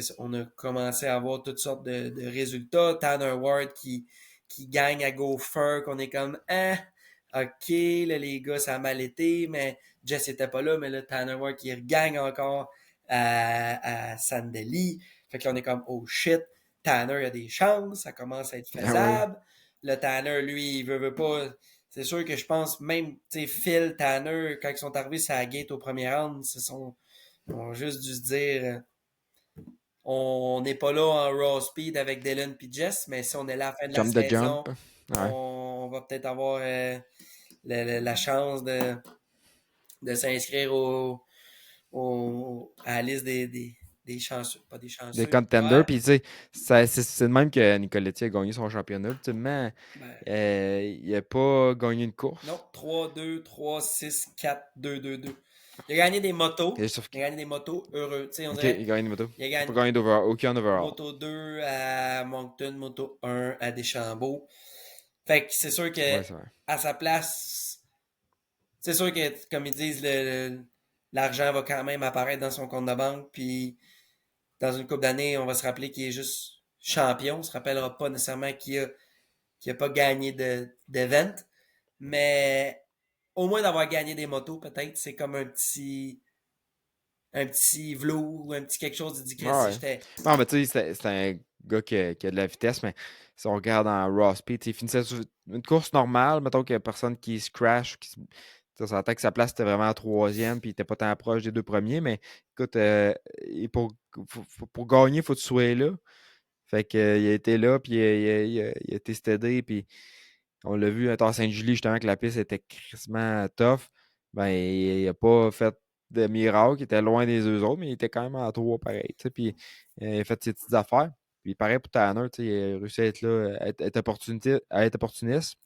ça. On a commencé à avoir toutes sortes de résultats. Tanner Ward qui gagne à Gopher, qu'on est comme, ah, ok, là, les gars, ça a mal été, mais Jess était pas là, mais là, Tanner Ward qui regagne encore à Sandeli. Fait que là, on est comme, oh shit, Tanner a des chances, ça commence à être Ah oui. faisable. Le Tanner, lui, il veut pas. C'est sûr que je pense, même, tu sais, Phil, Tanner, quand ils sont arrivés sur la gate au premier round, ils ont juste dû se dire, on n'est pas là en raw speed avec Dylan puis Jess, mais si on est là à la fin de la Jump the saison, jump. Ouais. on va peut-être avoir la chance de s'inscrire à la liste des chanceux. Pas des Des chanceux. contenders. Ouais. Puis, tu sais, c'est de même que Nicoletti a gagné son championnat. Ultimement, Ben, il n'a pas gagné une non, course. 3-2, 3-6, 4-2, 2-2. Il a gagné des motos. Sauf Il a gagné des motos heureux. Tu sais, on OK, dirait, il a gagné une moto. il a Il n'a pas gagné gagné aucun overall. moto 2 à Moncton, moto 1 à Deschambault. Fait que c'est sûr que Ouais, c'est vrai. à sa place, c'est sûr que, comme ils disent, l'argent va quand même apparaître dans son compte de banque. Puis dans une couple d'années, on va se rappeler qu'il est juste champion. On se rappellera pas nécessairement qu'il a pas gagné d'event. Mais au moins d'avoir gagné des motos, peut-être, c'est comme un petit vlog ou un petit quelque chose de Ouais, dire si ouais. j'étais. Non, mais tu sais, c'est un gars qui a de la vitesse, mais si on regarde en raw speed, il finissait sur une course normale, mettons qu'il n'y a personne qui se crash, ça s'entend que sa place était vraiment en troisième, puis il n'était pas tant proche des deux premiers, mais écoute, pour gagner, il faut que tu sois là. Fait que, il a été là, puis il a été steady, puis on l'a vu à Sainte-Julie, justement, que la piste était crissement tough. Ben, il n'a pas fait de miracle, il était loin des deux autres, mais il était quand même en trois pareil. Tu sais, puis il a fait ses petites affaires. Puis pareil pour Tanner, tu sais, il a réussi à être là, à être opportuniste.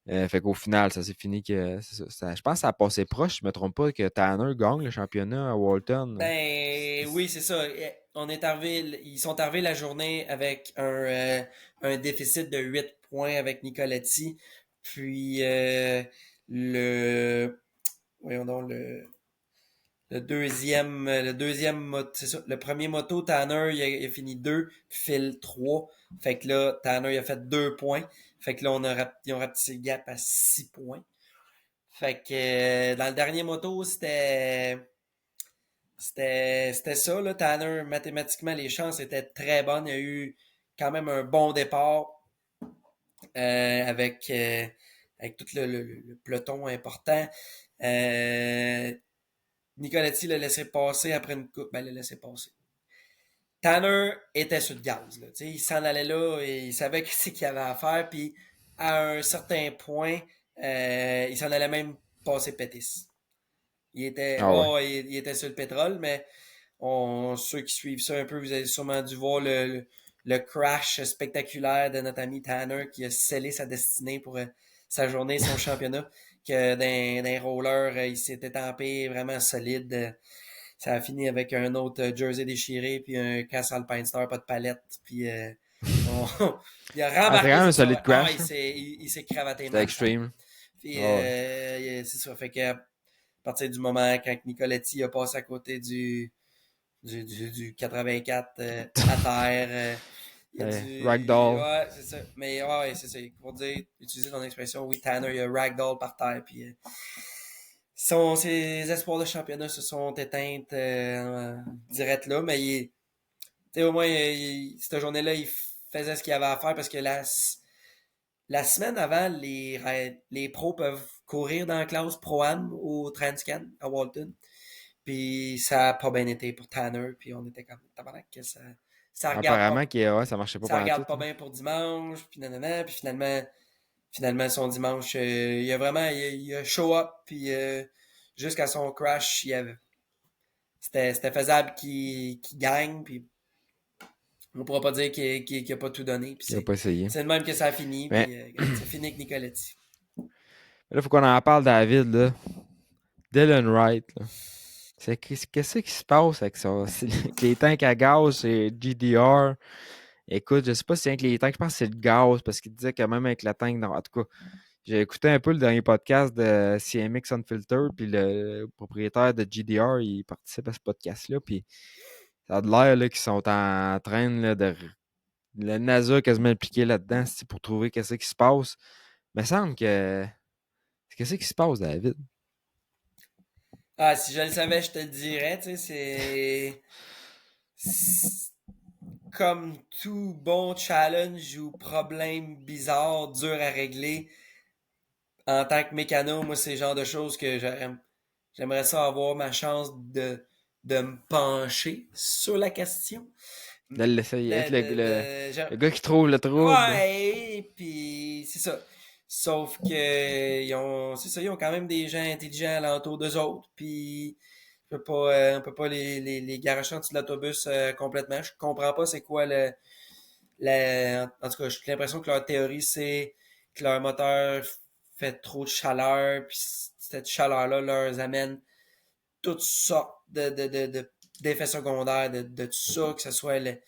Euh, fait qu'au final, ça s'est fini que. Je pense que ça a passé proche, si je ne me trompe pas, que Tanner gagne le championnat à Walton. Ben oui, c'est ça. Ils sont arrivés la journée avec un déficit de 8 points avec Nicoletti. Puis le voyons donc c'est ça, le premier moto, Tanner, il a fini 2, Phil 3. Fait que là, Tanner, il a fait 2 points. Fait que là, ils ont rapetissé le gap à 6 points. Fait que dans le dernier moto, c'était ça, là. Tanner, mathématiquement, les chances étaient très bonnes. Il y a eu quand même un bon départ avec tout le peloton important. Euh, Nicoletti l'a laissé passer après une coupe. Ben, l'a laissé passer. Tanner était sur le gaz. Là, il s'en allait là et il savait ce qu'il avait à faire. Puis à un certain point, il s'en allait même passer Pétis. Ah ouais. Il était sur le pétrole, mais ceux qui suivent ça un peu, vous avez sûrement dû voir le crash spectaculaire de notre ami Tanner qui a scellé sa destinée pour sa journée, son championnat, que d'un roller, il s'était tempé vraiment solide. Ça a fini avec un autre jersey déchiré, puis un casse Alpine Star, pas de palette, puis Il a Ah, c'était rembarqué, quand même c'est un ça. solide Ah, crash. Là. il s'est cravaté C'était mal, ça. extreme. Puis, Ah ouais. c'est ça. Fait que, à partir du moment quand Nicoletti a passé à côté du 84 à terre, il y a du. Ragdoll. Ouais, c'est ça. Mais, ouais, c'est ça. Pour dire, utiliser ton expression, oui, Tanner, il y a Ragdoll par terre. Puis, ses espoirs de championnat se sont éteints direct là. Mais, au moins, cette journée-là, il faisait ce qu'il avait à faire parce que la semaine avant, les pros peuvent courir dans la classe Pro-Am au Transcan à Walton. Puis ça a pas bien été pour Tanner. Puis on était comme tabarnak que ça regarde pas. Apparemment, ouais, ça marchait pas Ça pendant tout. regarde pas Là. bien pour dimanche. Puis nanana. Puis finalement son dimanche, il a vraiment il a show up. Puis jusqu'à son crash, c'était faisable qu'il gagne. Puis on pourra pas dire qu'il a pas tout donné. Puis Il a pas essayé. c'est de même que ça a fini. Mais Puis c'est fini avec Nicoletti. là, il faut qu'on en parle, David. Là. Dylan Wright. Là. Qu'est-ce qui se passe avec ça? Avec les tanks à gaz et GDR. Écoute, je sais pas si c'est avec les tanks. Je pense que c'est le gaz parce qu'il disait que même avec la tank. En tout cas, j'ai écouté un peu le dernier podcast de CMX Unfiltered. Puis le propriétaire de GDR, il participe à ce podcast-là. Puis ça a l'air là, qu'ils sont en train là, de. Le NASA a quasiment impliqué là-dedans pour trouver qu'est-ce qui se passe. Mais il me semble que. Qu'est-ce qui se passe, David? Ah, si je le savais, je te le dirais, tu sais, c'est comme tout bon challenge ou problème bizarre, dur à régler. En tant que mécano, moi, c'est le genre de choses que j'aimerais ça avoir ma chance de me pencher sur la question. De l'essayer. Être J'aime- le gars qui trouve le trouble. Ouais, puis c'est ça. Sauf que c'est ça, ils ont quand même des gens intelligents alentour d'eux autres, puis on peut pas les garocher en dessous de l'autobus complètement. Je comprends pas c'est quoi en tout cas, j'ai l'impression que leur théorie, c'est que leur moteur fait trop de chaleur, puis cette chaleur-là leur amène toutes sortes d'effets secondaires de tout ça, que ce soit le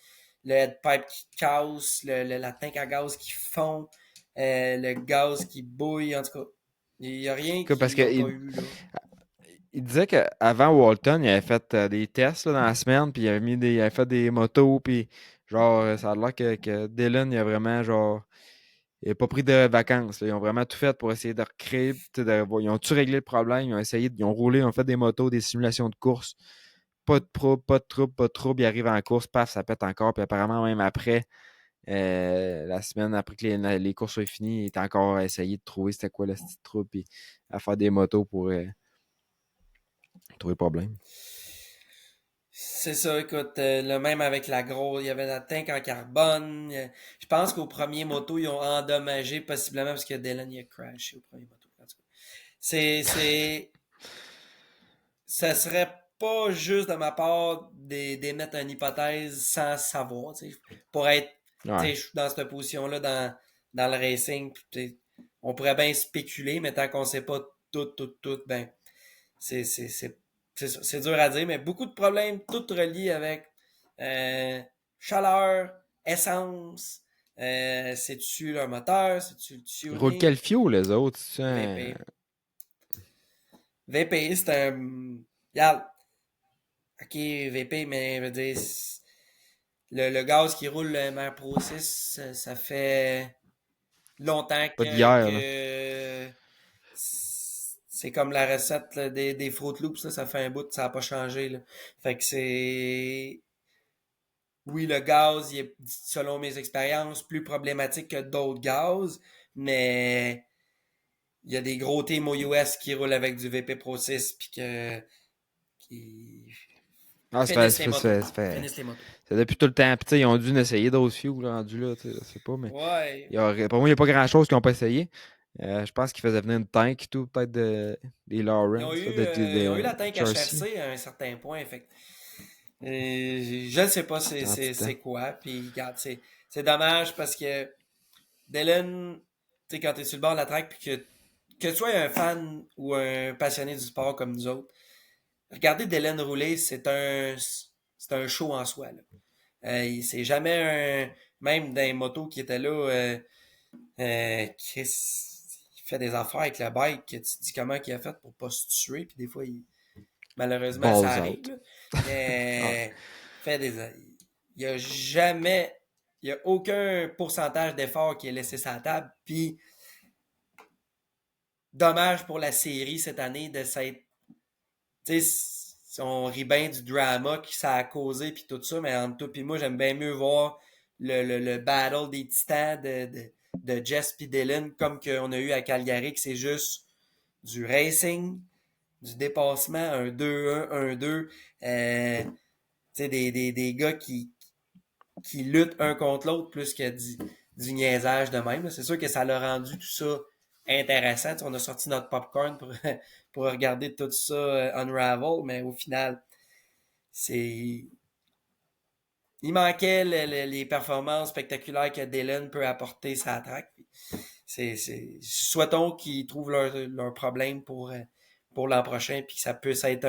head pipe qui casse, la tank à gaz qui fond, le gaz qui bouille, en tout cas. Il n'y a rien Parce qu'ils que n'ont pas eu, là. il disait qu'avant Walton, il avait fait des tests là, dans la semaine, puis il avait fait des motos, puis genre, ça a l'air que Dylan, il a vraiment, genre, il a pas pris de vacances. Là. Ils ont vraiment tout fait pour essayer de recréer. Ils ont tout réglé le problème. Ils ont essayé, ils ont roulé, ils ont fait des motos, des simulations de course. Pas de trouble, pas de trouble, pas de trouble. Ils arrivent en course, paf, ça pète encore. Puis apparemment, même après, la semaine après que les courses soient finies, il était encore à essayer de trouver c'était quoi le petit trouble, puis à faire des motos pour trouver le problème. C'est ça, écoute, le même avec la grosse, il y avait la tank en carbone. Je pense qu'au premier moto, ils ont endommagé possiblement parce que Dylan il a crashé au premier moto. En tout cas. C'est, ça serait pas juste de ma part d'émettre une hypothèse sans savoir, tu sais. Pour être, tu Ouais. sais, je suis dans cette position-là dans le racing, puis, tu sais, on pourrait bien spéculer, mais tant qu'on sait pas tout, ben, c'est, c'est, c'est, c'est dur à dire, mais beaucoup de problèmes, tout reliés avec euh, chaleur, essence, c'est-tu leur moteur, c'est-tu le Ils roulent tuning, quel fioul, les autres? VP. VP, c'est un. Regarde, ok, VP, mais je veux dire, le gaz qui roule le Mer Pro 6, ça fait longtemps Pas d'hier, là. que c'est comme la recette là, des Fruit Loops, là, ça fait un bout, ça n'a pas changé. Là. Fait que c'est. Oui, le gaz, il est, selon mes expériences, plus problématique que d'autres gaz, mais il y a des gros teams aux US qui roulent avec du VP Pro 6 puis qui Ah, finissent les motos. Finissent les motos. c'est depuis tout le temps. Puis, tu sais, ils ont dû essayer d'autres fuels rendus là, tu sais, je sais pas, mais Ouais. pour moi, il n'y a pas grand-chose qu'ils n'ont pas essayé. Je pense qu'ils faisaient venir une tank et tout, peut-être des Lawrence, là, Ils ont eu de la tank Jersey. HRC à un certain point. Fait je ne sais pas En petit temps. c'est quoi. Puis, regarde, c'est dommage parce que Dylan, tu sais, quand tu es sur le bord de la track, puis que tu sois un fan ou un passionné du sport comme nous autres, regarder Dylan rouler, c'est un show en soi. Là. C'est jamais un... Même dans les motos qui étaient là, Chris, il fait des affaires avec le bike que tu te dis comment il a fait pour pas se tuer. Puis des fois, malheureusement, ça Balls arrive. out. Là. Ouais. Mais fait des... Il y a jamais... Il y a aucun pourcentage d'effort qui est laissé sur la table. Puis dommage pour la série cette année de s'être... Tu sais, on rit bien du drama que ça a causé puis tout ça, mais entre toi puis moi, j'aime bien mieux voir le battle des titans de Jess puis Dylan comme qu'on a eu à Calgary, que c'est juste du racing, du dépassement, un 2-1, un 2 tu sais, des gars qui luttent un contre l'autre plus que du niaisage de même. C'est sûr que ça l'a rendu tout ça intéressant. On a sorti notre popcorn pour regarder tout ça unravel, mais au final, c'est... Il manquait les performances spectaculaires que Dylan peut apporter sa track. Souhaitons qu'ils trouvent leur problème pour l'an prochain, puis que ça puisse être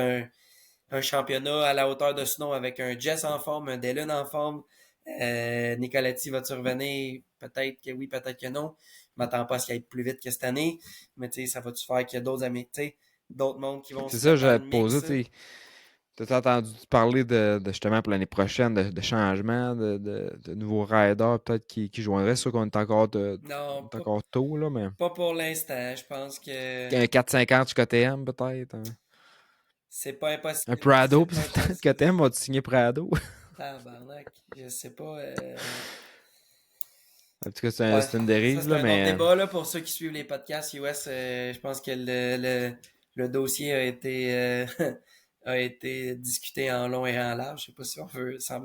un championnat à la hauteur de Snow avec un Jess en forme, un Dylan en forme. Nicoletti va-tu revenir? Peut-être que oui, peut-être que non. Je m'attends pas à ce qu'il aille plus vite que cette année. Mais tu sais, ça va-tu faire qu'il y a d'autres amis, tu sais, d'autres mondes qui vont C'est se ça, mettre dans j'allais le te poser, mix? tu sais. T'as entendu parler de justement pour l'année prochaine, de changements, de nouveaux riders peut-être qui joindraient. C'est sûr qu'on Non, on est encore tôt, là, mais pas pour l'instant. Je pense que un 450 chez KTM, peut-être. c'est pas Un impossible. Prado, C'est puis pas impossible. KTM va-tu signer Prado? Tabarnak. Je sais pas. En tout cas, Ouais, c'est une ça dérive, c'est là, un autre mais débat là, pour ceux qui suivent les podcasts US. Je pense que le dossier a été discuté en long et en large. Je sais pas si on veut, je sais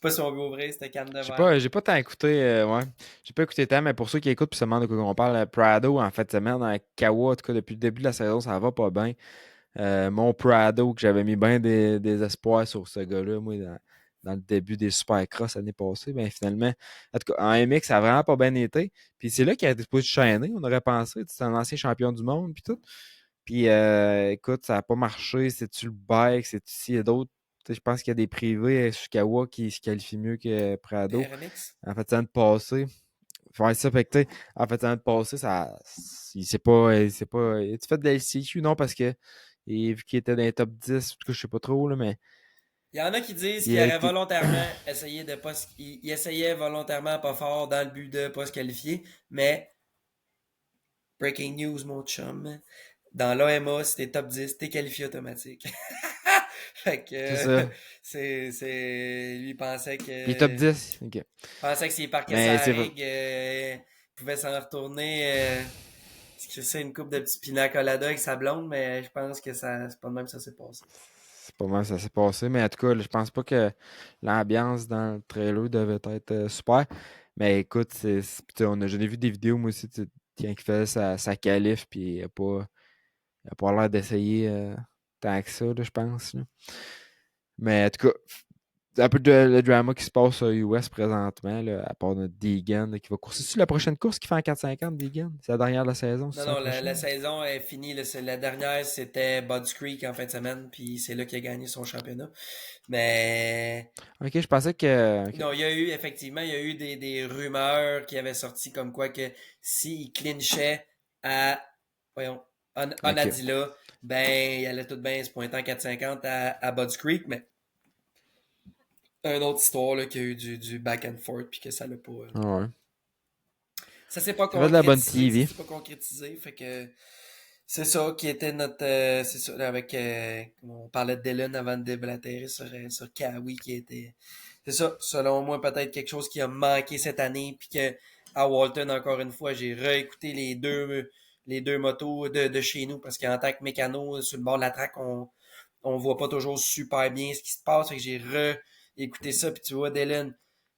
pas si on veut ouvrir cette canne de verre là. j'ai pas tant écouté, ouais. J'ai pas écouté tant, mais pour ceux qui écoutent puis se demandent de quoi on parle, Prado, en fait, semaine, dans Kawa, en tout cas, depuis le début de la saison, ça va pas bien. Mon Prado, que j'avais mis bien des espoirs sur ce gars-là, moi, dans le début des Supercross l'année passée, ben finalement, en tout cas, en MX, ça a vraiment pas bien été. Puis c'est là qu'il a été supposé chaîner, on aurait pensé. C'est un ancien champion du monde, puis tout. Puis écoute, ça n'a pas marché. C'est-tu le bike? C'est-tu s'il y a d'autres? Tu sais, je pense qu'il y a des privés à Chicago qui se qualifient mieux que Prado. RMX? En fait, ça de passé. Ouais, ça, fait que, tu sais, en fait, ça de passé, il sait pas, tu fait de la LCQ? Non, parce que, vu qu'il était dans les top 10, en tout cas, je sais pas trop, là, mais, Il y en a qui disent il qu'il a aurait été, volontairement essayé de pas il essayait volontairement pas fort dans le but de pas se qualifier, mais breaking news mon chum, dans l'AMA, si t'es top 10, t'es qualifié automatique. Fait c'est que ça. lui Puis top 10, ok. pensait que s'il parquait Mais sa c'est vrai. rig, il pouvait s'en retourner que c'est une coupe de petits pina colada avec sa blonde, mais je pense que ça c'est pas de même que ça s'est passé. C'est pas mal, ça s'est passé. Mais en tout cas, là, je pense pas que l'ambiance dans le trailer devait être super. Mais écoute, j'en ai vu des vidéos, moi aussi, tu sais, quand il faisait sa qualif, puis il a pas l'air d'essayer tant que ça, là, je pense, là. Mais en tout cas, c'est un peu le drama qui se passe aux US présentement, là, à part notre Deegan là, qui va courser. C'est la prochaine course qui fait en 450, Deegan? C'est la dernière de la saison, Non, c'est la non, la prochaine? saison est finie. Là, la dernière, c'était Bud's Creek en fin de semaine, puis c'est là qu'il a gagné son championnat. Mais Ok, je pensais que. Ok. non, il y a eu, effectivement, il y a eu des rumeurs qui avaient sorti comme quoi que s'il clinchait à, voyons, Ok. Onadilla, ben, il allait tout bien se pointer en 450 à Bud's Creek, mais une autre histoire là, qu'il y a eu du back and forth, puis que ça l'a pas. Ah ouais. Ça s'est pas Ça fait de la bonne concrétisé, ça TV. s'est pas concrétisé, fait que c'est ça qui était notre, c'est ça, avec, on parlait de Dylan avant de déblatérer sur Kawi qui était, c'est ça, selon moi, peut-être quelque chose qui a manqué cette année, puis que, à Walton, encore une fois, j'ai réécouté les deux motos de chez nous, parce qu'en tant que mécano, sur le bord de la track, on voit pas toujours super bien ce qui se passe, fait que j'ai réécouté ça, puis tu vois, Dylan,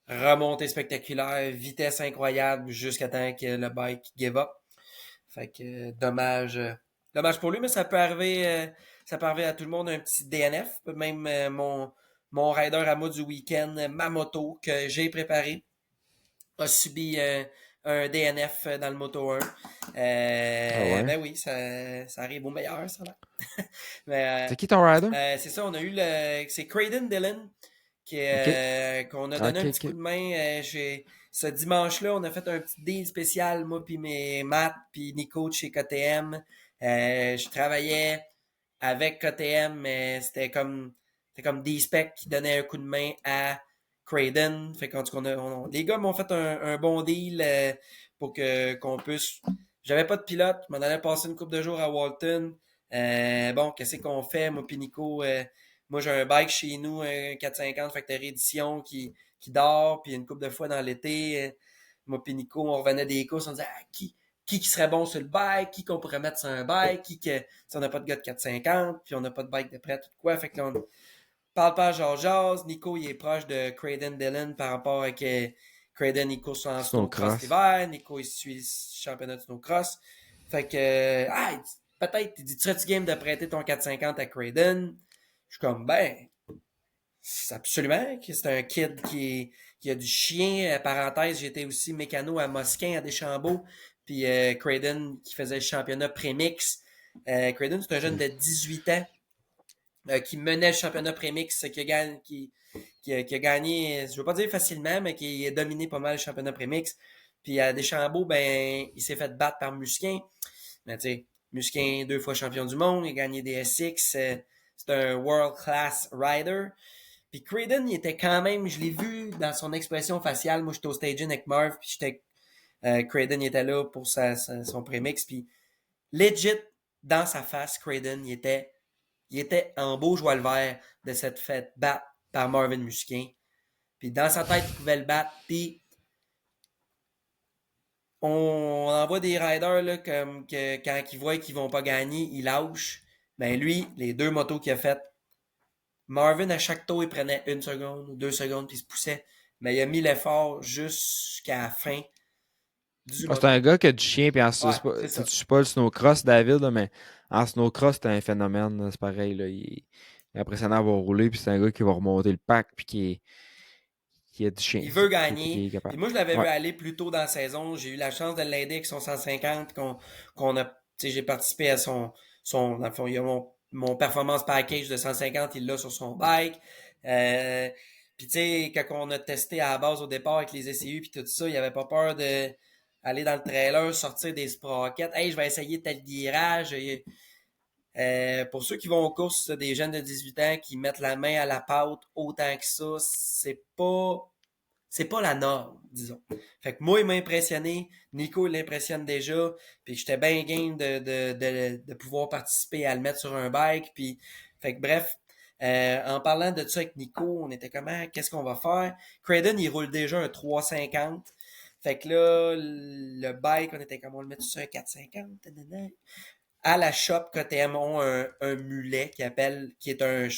remontée spectaculaire, vitesse incroyable, jusqu'à temps que le bike give up. Fait que dommage, dommage pour lui, mais ça peut arriver à tout le monde un petit DNF. Même mon rider à moi du week-end, ma moto que j'ai préparée, a subi un DNF dans le Moto 1. Ah ouais. Ben oui, ça arrive au meilleur, ça là. Mais C'est qui ton rider? c'est ça, on a eu c'est Craydon Dillon OK. qu'on a donné OK, un petit coup OK. de main. Ce dimanche-là, on a fait un petit deal spécial, moi puis mes Matt puis Nico de chez KTM. Je travaillais avec KTM, mais c'était comme D-Spec qui donnait un coup de main à Craydon. Fait qu'en tout cas, les gars m'ont fait un bon deal pour qu'on puisse. J'avais pas de pilote, je m'en allais passer une couple de jours à Walton. Bon, qu'est-ce qu'on fait, moi puis Nico? Moi, j'ai un bike chez nous, un 450 Factory Edition qui dort, puis une couple de fois dans l'été, moi puis Nico, on revenait des courses, on disait qui serait bon sur le bike, qui qu'on pourrait mettre sur un bike, si on n'a pas de gars de 450, puis on n'a pas de bike de prêt, tout quoi. Fait que là, on parle pas à jase. Nico, il est proche de Craydon Dillon par rapport à que Craydon, il court en snowcross Snowcross. l'hiver. Nico, il suit le championnat de snowcross. Fait que, peut-être, tu serais-tu game de prêter ton 450 à Craydon? Je suis comme, ben, c'est absolument, que c'est un kid qui a du chien. Parenthèse, j'étais aussi mécano à Mosquin, à Deschambault. Puis Craydon qui faisait le championnat prémix. Craydon, c'est un jeune de 18 ans qui menait le championnat prémix, qui a gagné, je veux pas dire facilement, mais qui a dominé pas mal le championnat prémix. Puis à Deschambault, ben, il s'est fait battre par Musquin. Mais tu sais, Musquin, 2 fois champion du monde, il a gagné des SX. C'est un world class rider. Puis Craydon, il était quand même, je l'ai vu dans son expression faciale. Moi, j'étais au staging avec Marv, puis Craydon, il était là pour son prémix. Puis legit, dans sa face, Craydon, il était en beau joie le vert de cette fête battre par Marvin Musquin. Puis dans sa tête, il pouvait le battre. Puis on envoie des riders là, comme que quand ils voient qu'ils vont pas gagner, ils lâchent. Ben lui, les 2 motos qu'il a faites, Marvin, à chaque tour, il prenait 1 seconde ou 2 secondes, puis il se poussait. Mais il a mis l'effort jusqu'à la fin du Ah, c'est un moto. gars qui a du chien, puis Ouais, c'est pas, c'est tu sais, ça. je suis pas le snowcross, David, là, mais en snowcross, c'est un phénomène, là, c'est pareil. Là, il est impressionnant à voir rouler, puis c'est un gars qui va remonter le pack, puis qui a du chien, Il veut qui gagner. est Puis capable. moi, je l'avais vu Ouais. aller plus tôt dans la saison. J'ai eu la chance de l'aider avec son 150, qu'on a, tu sais, j'ai participé à dans le fond, il y a mon performance package de 150, il l'a sur son bike. Euh, puis tu sais, quand on a testé à la base au départ avec les ECU puis tout ça, il avait pas peur de aller dans le trailer, sortir des sprockets. Hey, je vais essayer tel virage. Pour ceux qui vont aux courses, des jeunes de 18 ans qui mettent la main à la pâte autant que ça, c'est pas la norme, disons. Fait que moi, il m'a impressionné. Nico, il l'impressionne déjà. Puis j'étais bien game de pouvoir participer à le mettre sur un bike. Puis, fait que bref, en parlant de ça avec Nico, on était comment, qu'est-ce qu'on va faire? Craydon, il roule déjà un 350. Fait que là, le bike, on était comme on le met sur un 450. À la shop, KTM ont un mulet qui est un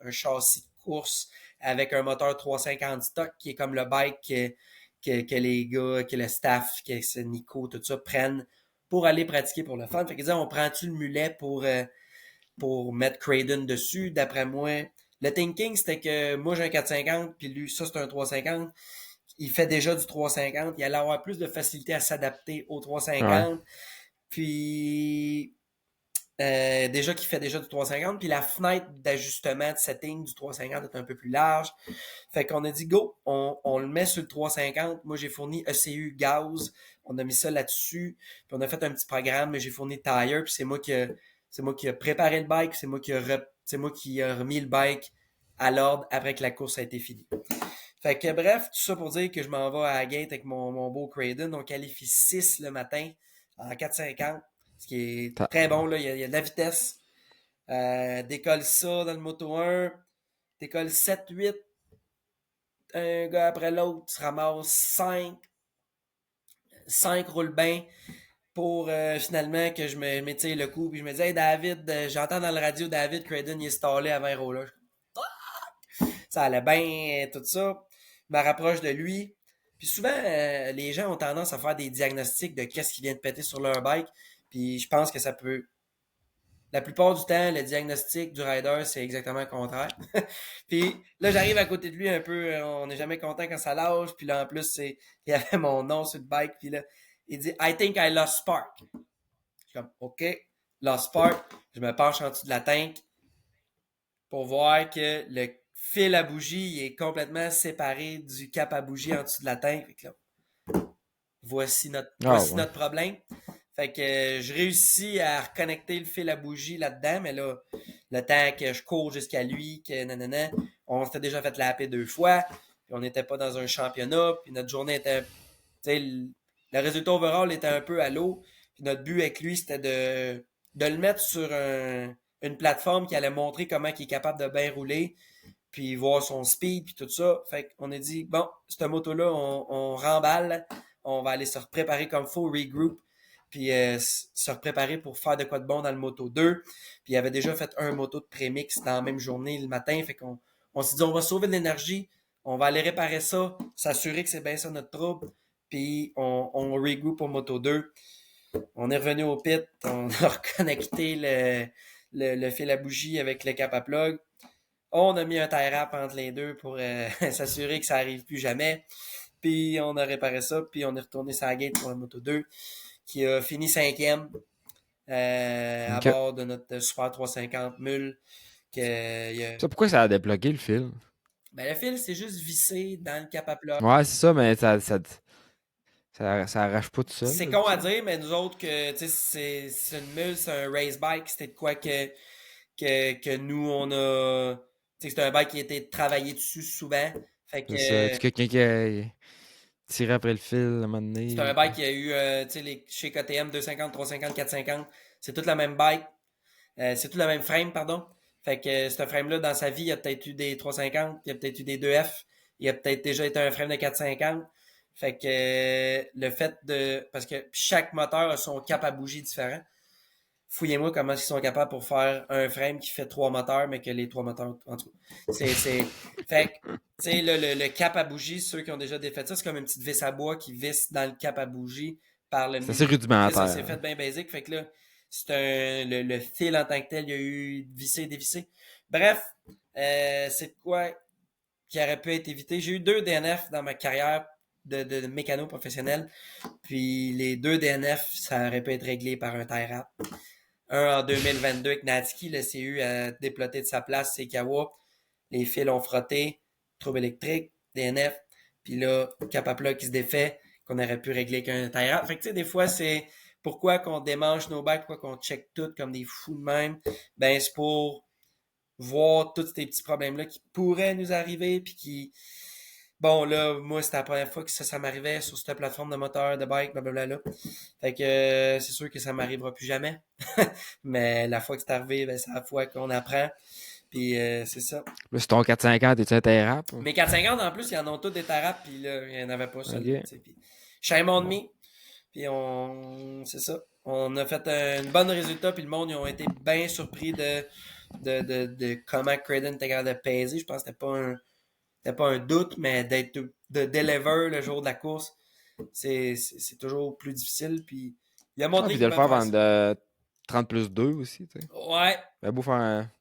châssis de course avec un moteur 350 stock qui est comme le bike que les gars, que le staff, que c'est Nico, tout ça, prennent pour aller pratiquer pour le fun. Fait qu'ils disaient, on prend-tu le mulet pour mettre Craydon dessus? D'après moi, le thinking, c'était que moi j'ai un 450, puis lui, ça c'est un 350. Il fait déjà du 350. Il allait avoir plus de facilité à s'adapter au Ouais. 350. Puis déjà qu'il fait déjà du 350, puis la fenêtre d'ajustement de setting du 350 est un peu plus large. Fait qu'on a dit go, on le met sur le 350. Moi, j'ai fourni ECU gaz. On a mis ça là-dessus. Puis on a fait un petit programme, mais j'ai fourni tire, puis c'est moi qui a préparé le bike, puis c'est moi qui a remis le bike à l'ordre après que la course a été finie. Fait que bref, tout ça pour dire que je m'en vais à la gate avec mon beau Craydon. On qualifie 6 le matin en 4,50, ce qui est Ta- très bon. Là. Il y a de la vitesse. Décolle ça dans le Moto 1. Décolle 7-8. Un gars après l'autre, tu ramasses 5. 5 roule bien pour finalement que je m'étire le coup. Puis je me dis, hey David, j'entends dans le radio David Craydon il est stallé avant un roller. Ça allait bien, tout ça. Je me rapproche de lui. Puis souvent, les gens ont tendance à faire des diagnostics de qu'est-ce qui vient de péter sur leur bike. Puis je pense que ça peut. La plupart du temps, le diagnostic du rider, c'est exactement le contraire. Puis là, j'arrive à côté de lui un peu, on n'est jamais content quand ça lâche. Puis là, en plus, il y avait mon nom sur le bike. Puis là, il dit I think I lost spark. Je suis comme OK, lost spark. Je me penche en dessous de la tank pour voir que le fil à bougie, il est complètement séparé du cap à bougie en dessous de la tank. Fait que là, Ah voici ouais. notre problème. Fait que je réussis à reconnecter le fil à bougie là-dedans, mais là, le temps que je cours jusqu'à lui, que nanana, on s'était déjà fait lapper 2 fois, puis on n'était pas dans un championnat, puis notre journée était, tu sais, le résultat overall était un peu à l'eau, puis notre but avec lui, c'était de le mettre sur une plateforme qui allait montrer comment il est capable de bien rouler, puis voir son speed, puis tout ça. Fait qu'on a dit, bon, cette moto-là, on remballe, on va aller se préparer comme faut, regroup, puis se préparer pour faire de quoi de bon dans le Moto 2. Puis il avait déjà fait un moto de prémix dans la même journée le matin, fait qu'on s'est dit, on va sauver de l'énergie, on va aller réparer ça, s'assurer que c'est bien ça notre trouble, puis on regroup au Moto 2. On est revenu au pit, on a reconnecté le fil à bougie avec le cap à plug. On a mis un tie wrap entre les deux pour s'assurer que ça arrive plus jamais. Puis on a réparé ça, puis on est retourné sur la gate pour la Moto 2, qui a fini cinquième à Ok. bord de notre Super 350 mule. Ça, pourquoi ça a débloqué le fil? Ben, le fil, c'est juste vissé dans le cap à plat. Ouais, c'est ça, mais ça arrache pas tout seul, C'est con à d'habitude. dire, mais nous autres, que c'est une mule, c'est un race bike, c'était de quoi que nous, on a. C'est un bike qui a été travaillé dessus souvent. Fait C'est ça. que Tu quelqu'un qui a tiré après le fil à un moment c'est donné. un bike qui a eu, chez KTM 250, 350, 450. C'est toute la même bike. C'est tout le même frame, pardon. Fait que ce frame-là, dans sa vie, il a peut-être eu des 350, il a peut-être eu des 2F, il a peut-être déjà été un frame de 450. Fait que le fait de. Parce que chaque moteur a son cap à bougie différent. Fouillez-moi comment ils sont capables pour faire un frame qui fait 3 moteurs, mais que les 3 moteurs. En tout cas. Fait que, tu sais, le cap à bougie, ceux qui ont déjà défait ça, c'est comme une petite vis à bois qui visse dans le cap à bougie par le C'est assez milieu. C'est ça, c'est rudimentaire. fait bien basique. Fait que là, le fil en tant que tel, il y a eu vissé, dévissé. Bref, c'est de quoi qui aurait pu être évité. J'ai eu 2 DNF dans ma carrière de mécano professionnel. Puis les 2 DNF, ça aurait pu être réglé par un tie wrap. Un en 2022 avec Natsuki, le CU a déploté de sa place, c'est Kawa. Les fils ont frotté, trouble électrique, DNF. Puis là, Capapla qui se défait, qu'on aurait pu régler avec un tie wrap. Fait que tu sais, des fois, c'est pourquoi qu'on démange nos bacs, pourquoi qu'on check tout comme des fous de même. Ben, c'est pour voir tous ces petits problèmes-là qui pourraient nous arriver, puis qui. Bon, là, moi, c'était la première fois que ça m'arrivait sur cette plateforme de moteur, de bike, blablabla. Fait que c'est sûr que ça m'arrivera plus jamais. Mais la fois que c'est arrivé, ben, c'est la fois qu'on apprend. Puis c'est ça. Là, c'est ton 450, es-tu un terrape? Mais 450 en plus, ils en ont tous des tarapes, puis là, il n'y en avait pas celui-là. Ok. Puis, shame on Bon. me. Puis c'est ça. On a fait un bon résultat, puis le monde, ils ont été bien surpris de comment Creighton était capable de peser. Je pense que c'était pas un doute, mais de deliver le jour de la course, c'est toujours plus difficile. Puis il a Ah, montré puis de qu'il le pouvait faire faire vendre ça. 30 plus 2 aussi, tu sais. Ouais, Ben, beau faire un.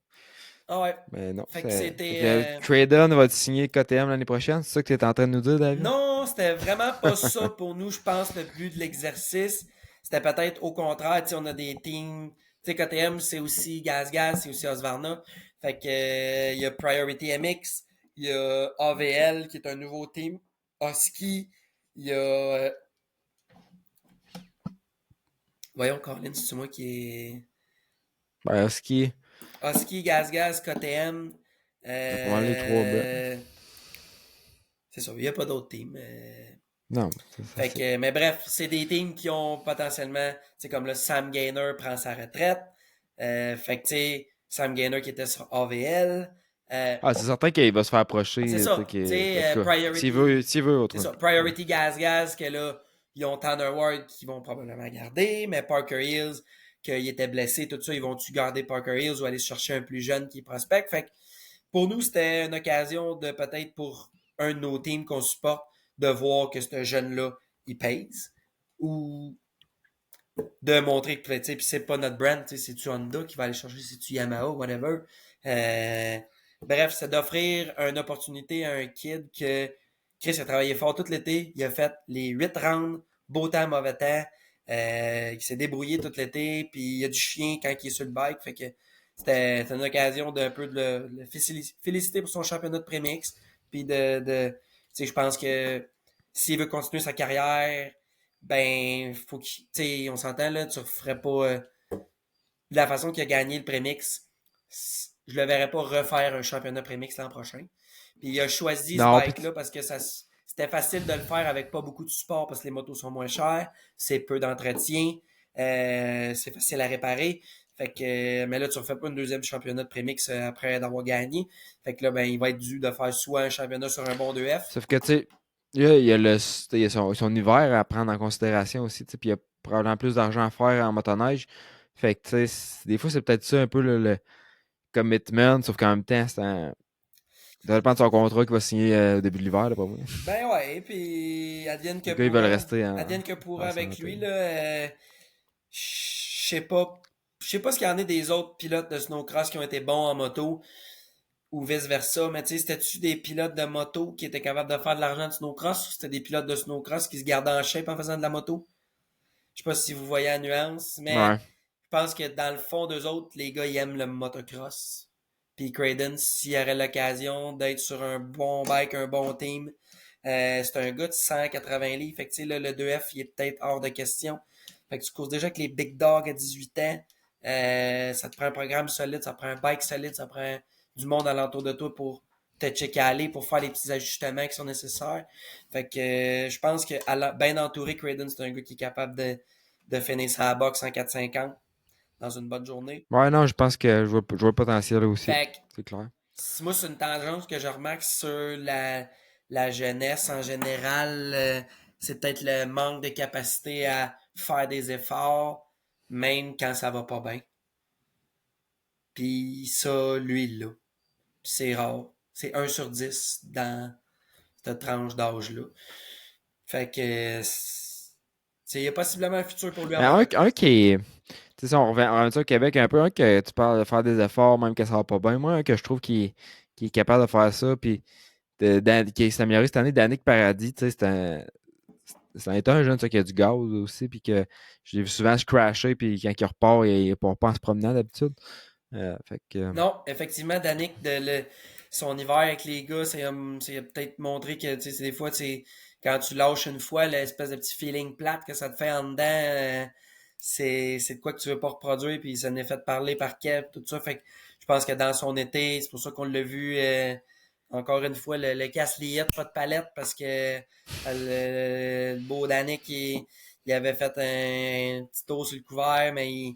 ouais. Mais non, Fait que Fait c'était. que Traden va te signer KTM l'année prochaine, c'est ça que tu es en train de nous dire, David? Non, c'était vraiment pas ça pour nous, je pense, le but de l'exercice. C'était peut-être au contraire, tu sais, on a des teams. Tu sais, KTM, c'est aussi Gaz, c'est aussi Osvarna. Fait que, il y a Priority MX, il y a AVL, qui est un nouveau team. Husky, il y a. Voyons, Colin, c'est moi qui est. Ben, ski, Husky, KTM. c'est pas mal les trois bras. C'est ça, il n'y a pas d'autres teams. Non, Fait c'est. que, mais bref, c'est des teams qui ont potentiellement, c'est comme le Sam Gaynor prend sa retraite. Fait que, tu sais, Sam Gaynor qui était sur AVL. Ah, c'est certain qu'il va se faire approcher, C'est tu sais, ça, tu sais, en tout cas, Priority, s'il veut, c'est autrement. ça, Priority que là, ils ont Tanner Ward qui vont probablement garder, mais Parker Hills, qu'il était blessé, tout ça, ils vont-tu garder Parker Hills ou aller chercher un plus jeune qui est prospect? Fait que, pour nous, c'était une occasion de peut-être pour un de nos teams qu'on supporte, de voir que ce jeune-là, il pèse. Ou de montrer que, tu sais, puis c'est pas notre brand, tu sais, c'est-tu Honda qui va aller chercher, c'est-tu Yamaha, whatever. Euh, Bref, c'est d'offrir une opportunité à un kid que Chris a travaillé fort tout l'été. Il a fait les 8 rounds, beau temps, mauvais temps. Il s'est débrouillé tout l'été, puis il y a du chien quand il est sur le bike. Fait que c'était une occasion d'un peu de le féliciter pour son championnat de prémix. Puis tu sais, je pense que s'il veut continuer sa carrière, ben, faut qu'il, tu sais, on s'entend là, tu ferais pas, de la façon qu'il a gagné le prémix, je le verrais pas refaire un championnat prémix l'an prochain. Puis il a choisi ce Non, puis bike-là parce que c'était facile de le faire avec pas beaucoup de support parce que les motos sont moins chères, c'est peu d'entretien, c'est facile à réparer. Fait que, mais là, tu refais pas une deuxième championnat de prémix après d'avoir gagné. Fait que là, ben, il va être dû de faire soit un championnat sur un bon 2F. sauf que, tu sais, il y a son hiver à prendre en considération aussi, tu sais, puis il y a probablement plus d'argent à faire en motoneige. Fait que, tu sais, des fois, c'est peut-être ça un peu le commitment, sauf qu'en même temps, ça dépend de son contrat qu'il va signer au début de l'hiver, là, pas moi. Ben ouais, puis advienne que Les gars, ils veulent pourra. rester Advienne que pourra en avec santé. lui, là. Je sais pas. Je sais pas ce qu'il y en est des autres pilotes de snowcross qui ont été bons en moto ou vice-versa, mais tu sais, c'était-tu des pilotes de moto qui étaient capables de faire de l'argent de snowcross ou c'était des pilotes de snowcross qui se gardaient en shape en faisant de la moto? Je sais pas si vous voyez la nuance, mais Ouais. je pense que dans le fond d'eux autres, les gars, ils aiment le motocross. Puis Craydon, s'il aurait l'occasion d'être sur un bon bike, un bon team, c'est un gars de 180 livres. Fait que tu sais, là, le 2F, il est peut-être hors de question. Fait que tu courses déjà avec les big dogs à 18 ans. Ça te prend un programme solide, ça prend un bike solide, ça prend du monde alentour de toi pour te checker aller, pour faire les petits ajustements qui sont nécessaires. Fait que je pense que bien entouré, Craydon, c'est un gars qui est capable de finir sa box en 4,50 dans une bonne journée. Ouais, non, je pense que je vois le potentiel là aussi. Fait que C'est clair. moi, c'est une tangente que je remarque sur la jeunesse en général. C'est peut-être le manque de capacité à faire des efforts, même quand ça va pas bien. Puis ça, lui, il l'a. Puis c'est rare. C'est 1 sur 10 dans cette tranche d'âge-là. Fait que, il y a possiblement un futur pour lui en Mais motocross. un qui est. Tu sais, si on revient ça au Québec un peu, un que tu parles de faire des efforts, même que ça va pas bien. Moi, un que je trouve qui est capable de faire ça, puis qui s'est amélioré cette année, Danick Paradis, tu sais, c'est un jeune ça, qui a du gaz aussi, puis que j'ai vu souvent se crasher, puis quand il repart, il part pas en se promenant d'habitude. Fait que. Non, effectivement, Danick, son hiver avec les gars, c'est peut-être montré que tu sais, c'est des fois, quand tu lâches une fois, l'espèce de petit feeling plate que ça te fait en dedans, c'est de quoi que tu veux pas reproduire, puis ça en est fait parler par Kev, tout ça. Fait que je pense que dans son été, c'est pour ça qu'on l'a vu encore une fois, le casse-liette, pas de palette, parce que le beau Danick, il avait fait un petit tour sur le couvert, mais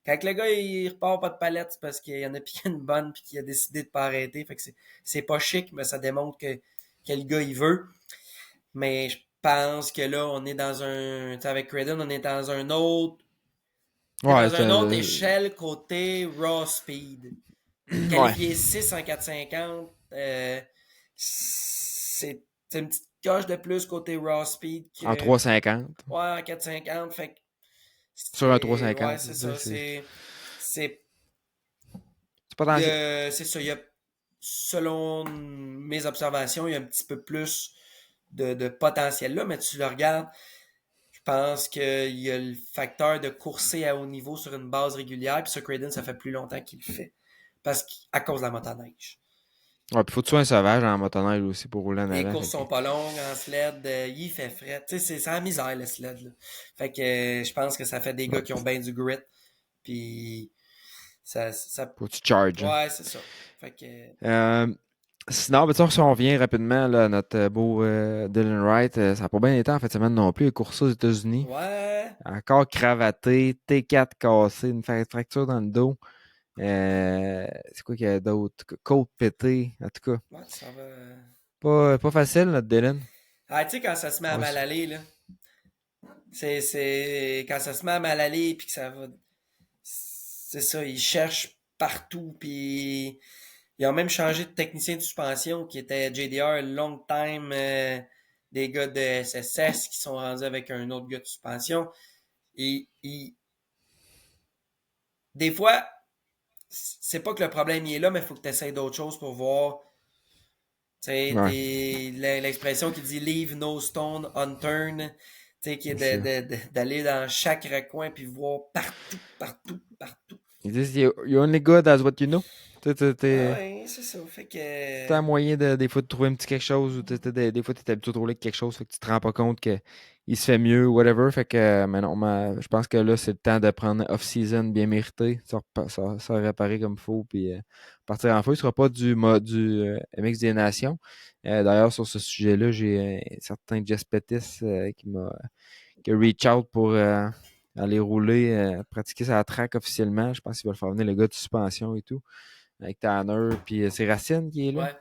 quand le gars il repart pas de palette, c'est parce qu'il y en a piqué une bonne puis qu'il a décidé de pas arrêter. Fait que c'est pas chic, mais ça démontre que le gars il veut. Mais je pense que là, on est dans un. Tu sais, avec Craydon, on est dans un autre. On est Ouais, dans une autre échelle côté raw speed. ouais. Qualifié 6 en 450, c'est une petite coche de plus côté raw speed En que. 3,50. Ouais, en 450. Fait que Sur un ouais, 3,50. c'est ça. C'est C'est potentiel. c'est ça. Selon mes observations, il y a un petit peu plus de potentiel là, mais tu le regardes, je pense qu'il y a le facteur de courser à haut niveau sur une base régulière, puis ça, Craydon, ça fait plus longtemps qu'il le fait. À cause de la motoneige. Ouais, puis faut que tu sois un sauvage en motoneige aussi pour rouler en Les avant. courses Fait que. sont pas longues en sled, il fait fret. Tu sais, c'est la misère, le sled, là. Fait que je pense que ça fait des gars Ouais, qui ont bien du grit, puis ça. faut que tu charges. Ouais, c'est ça. Fait que. Euh, Sinon, ben, tu sais, si on revient rapidement là, à notre beau Dylan Wright, ça n'a pas bien été en fait semaine non plus. Il a coursé aux États-Unis. Ouais. Encore cravaté, T4 cassé, une fracture dans le dos. C'est quoi qu'il y a d'autre? Côte pétée. En tout cas, Ouais, ça va. pas facile, notre Dylan. Ah, tu sais, quand ça se met à Ouais, mal aller, là. Quand ça se met à mal aller, puis que ça va. C'est ça, ils cherchent partout, puis ils ont même changé de technicien de suspension qui était JDR long time, des gars de SSS qui sont rendus avec un autre gars de suspension. Et des fois, c'est pas que le problème il est là, mais il faut que tu essaies d'autres choses pour voir. Tu sais, ouais. l'expression qui dit leave no stone unturned, tu sais, qui est C'est ça. d'aller dans chaque recoin puis voir partout, partout, partout. Ils disent you're only good as what you know. Ah T'as ouais, c'est ça. Fait que. un moyen des fois de trouver un petit quelque chose ou des fois t'es habitué de rouler avec quelque chose, fait que tu te rends pas compte que il se fait mieux ou whatever. Fait que mais non, je pense que là, c'est le temps de prendre off-season bien mérité, ça réparer comme il faut, puis partir en feu. Ce sera pas du MX des Nations. D'ailleurs, sur ce sujet-là, j'ai un certain Jess Pettis qui a reach out pour aller rouler, pratiquer sa track officiellement. Je pense qu'il va le faire venir le gars de suspension et tout, avec Tanner. Puis c'est Racine qui est là. Ouais,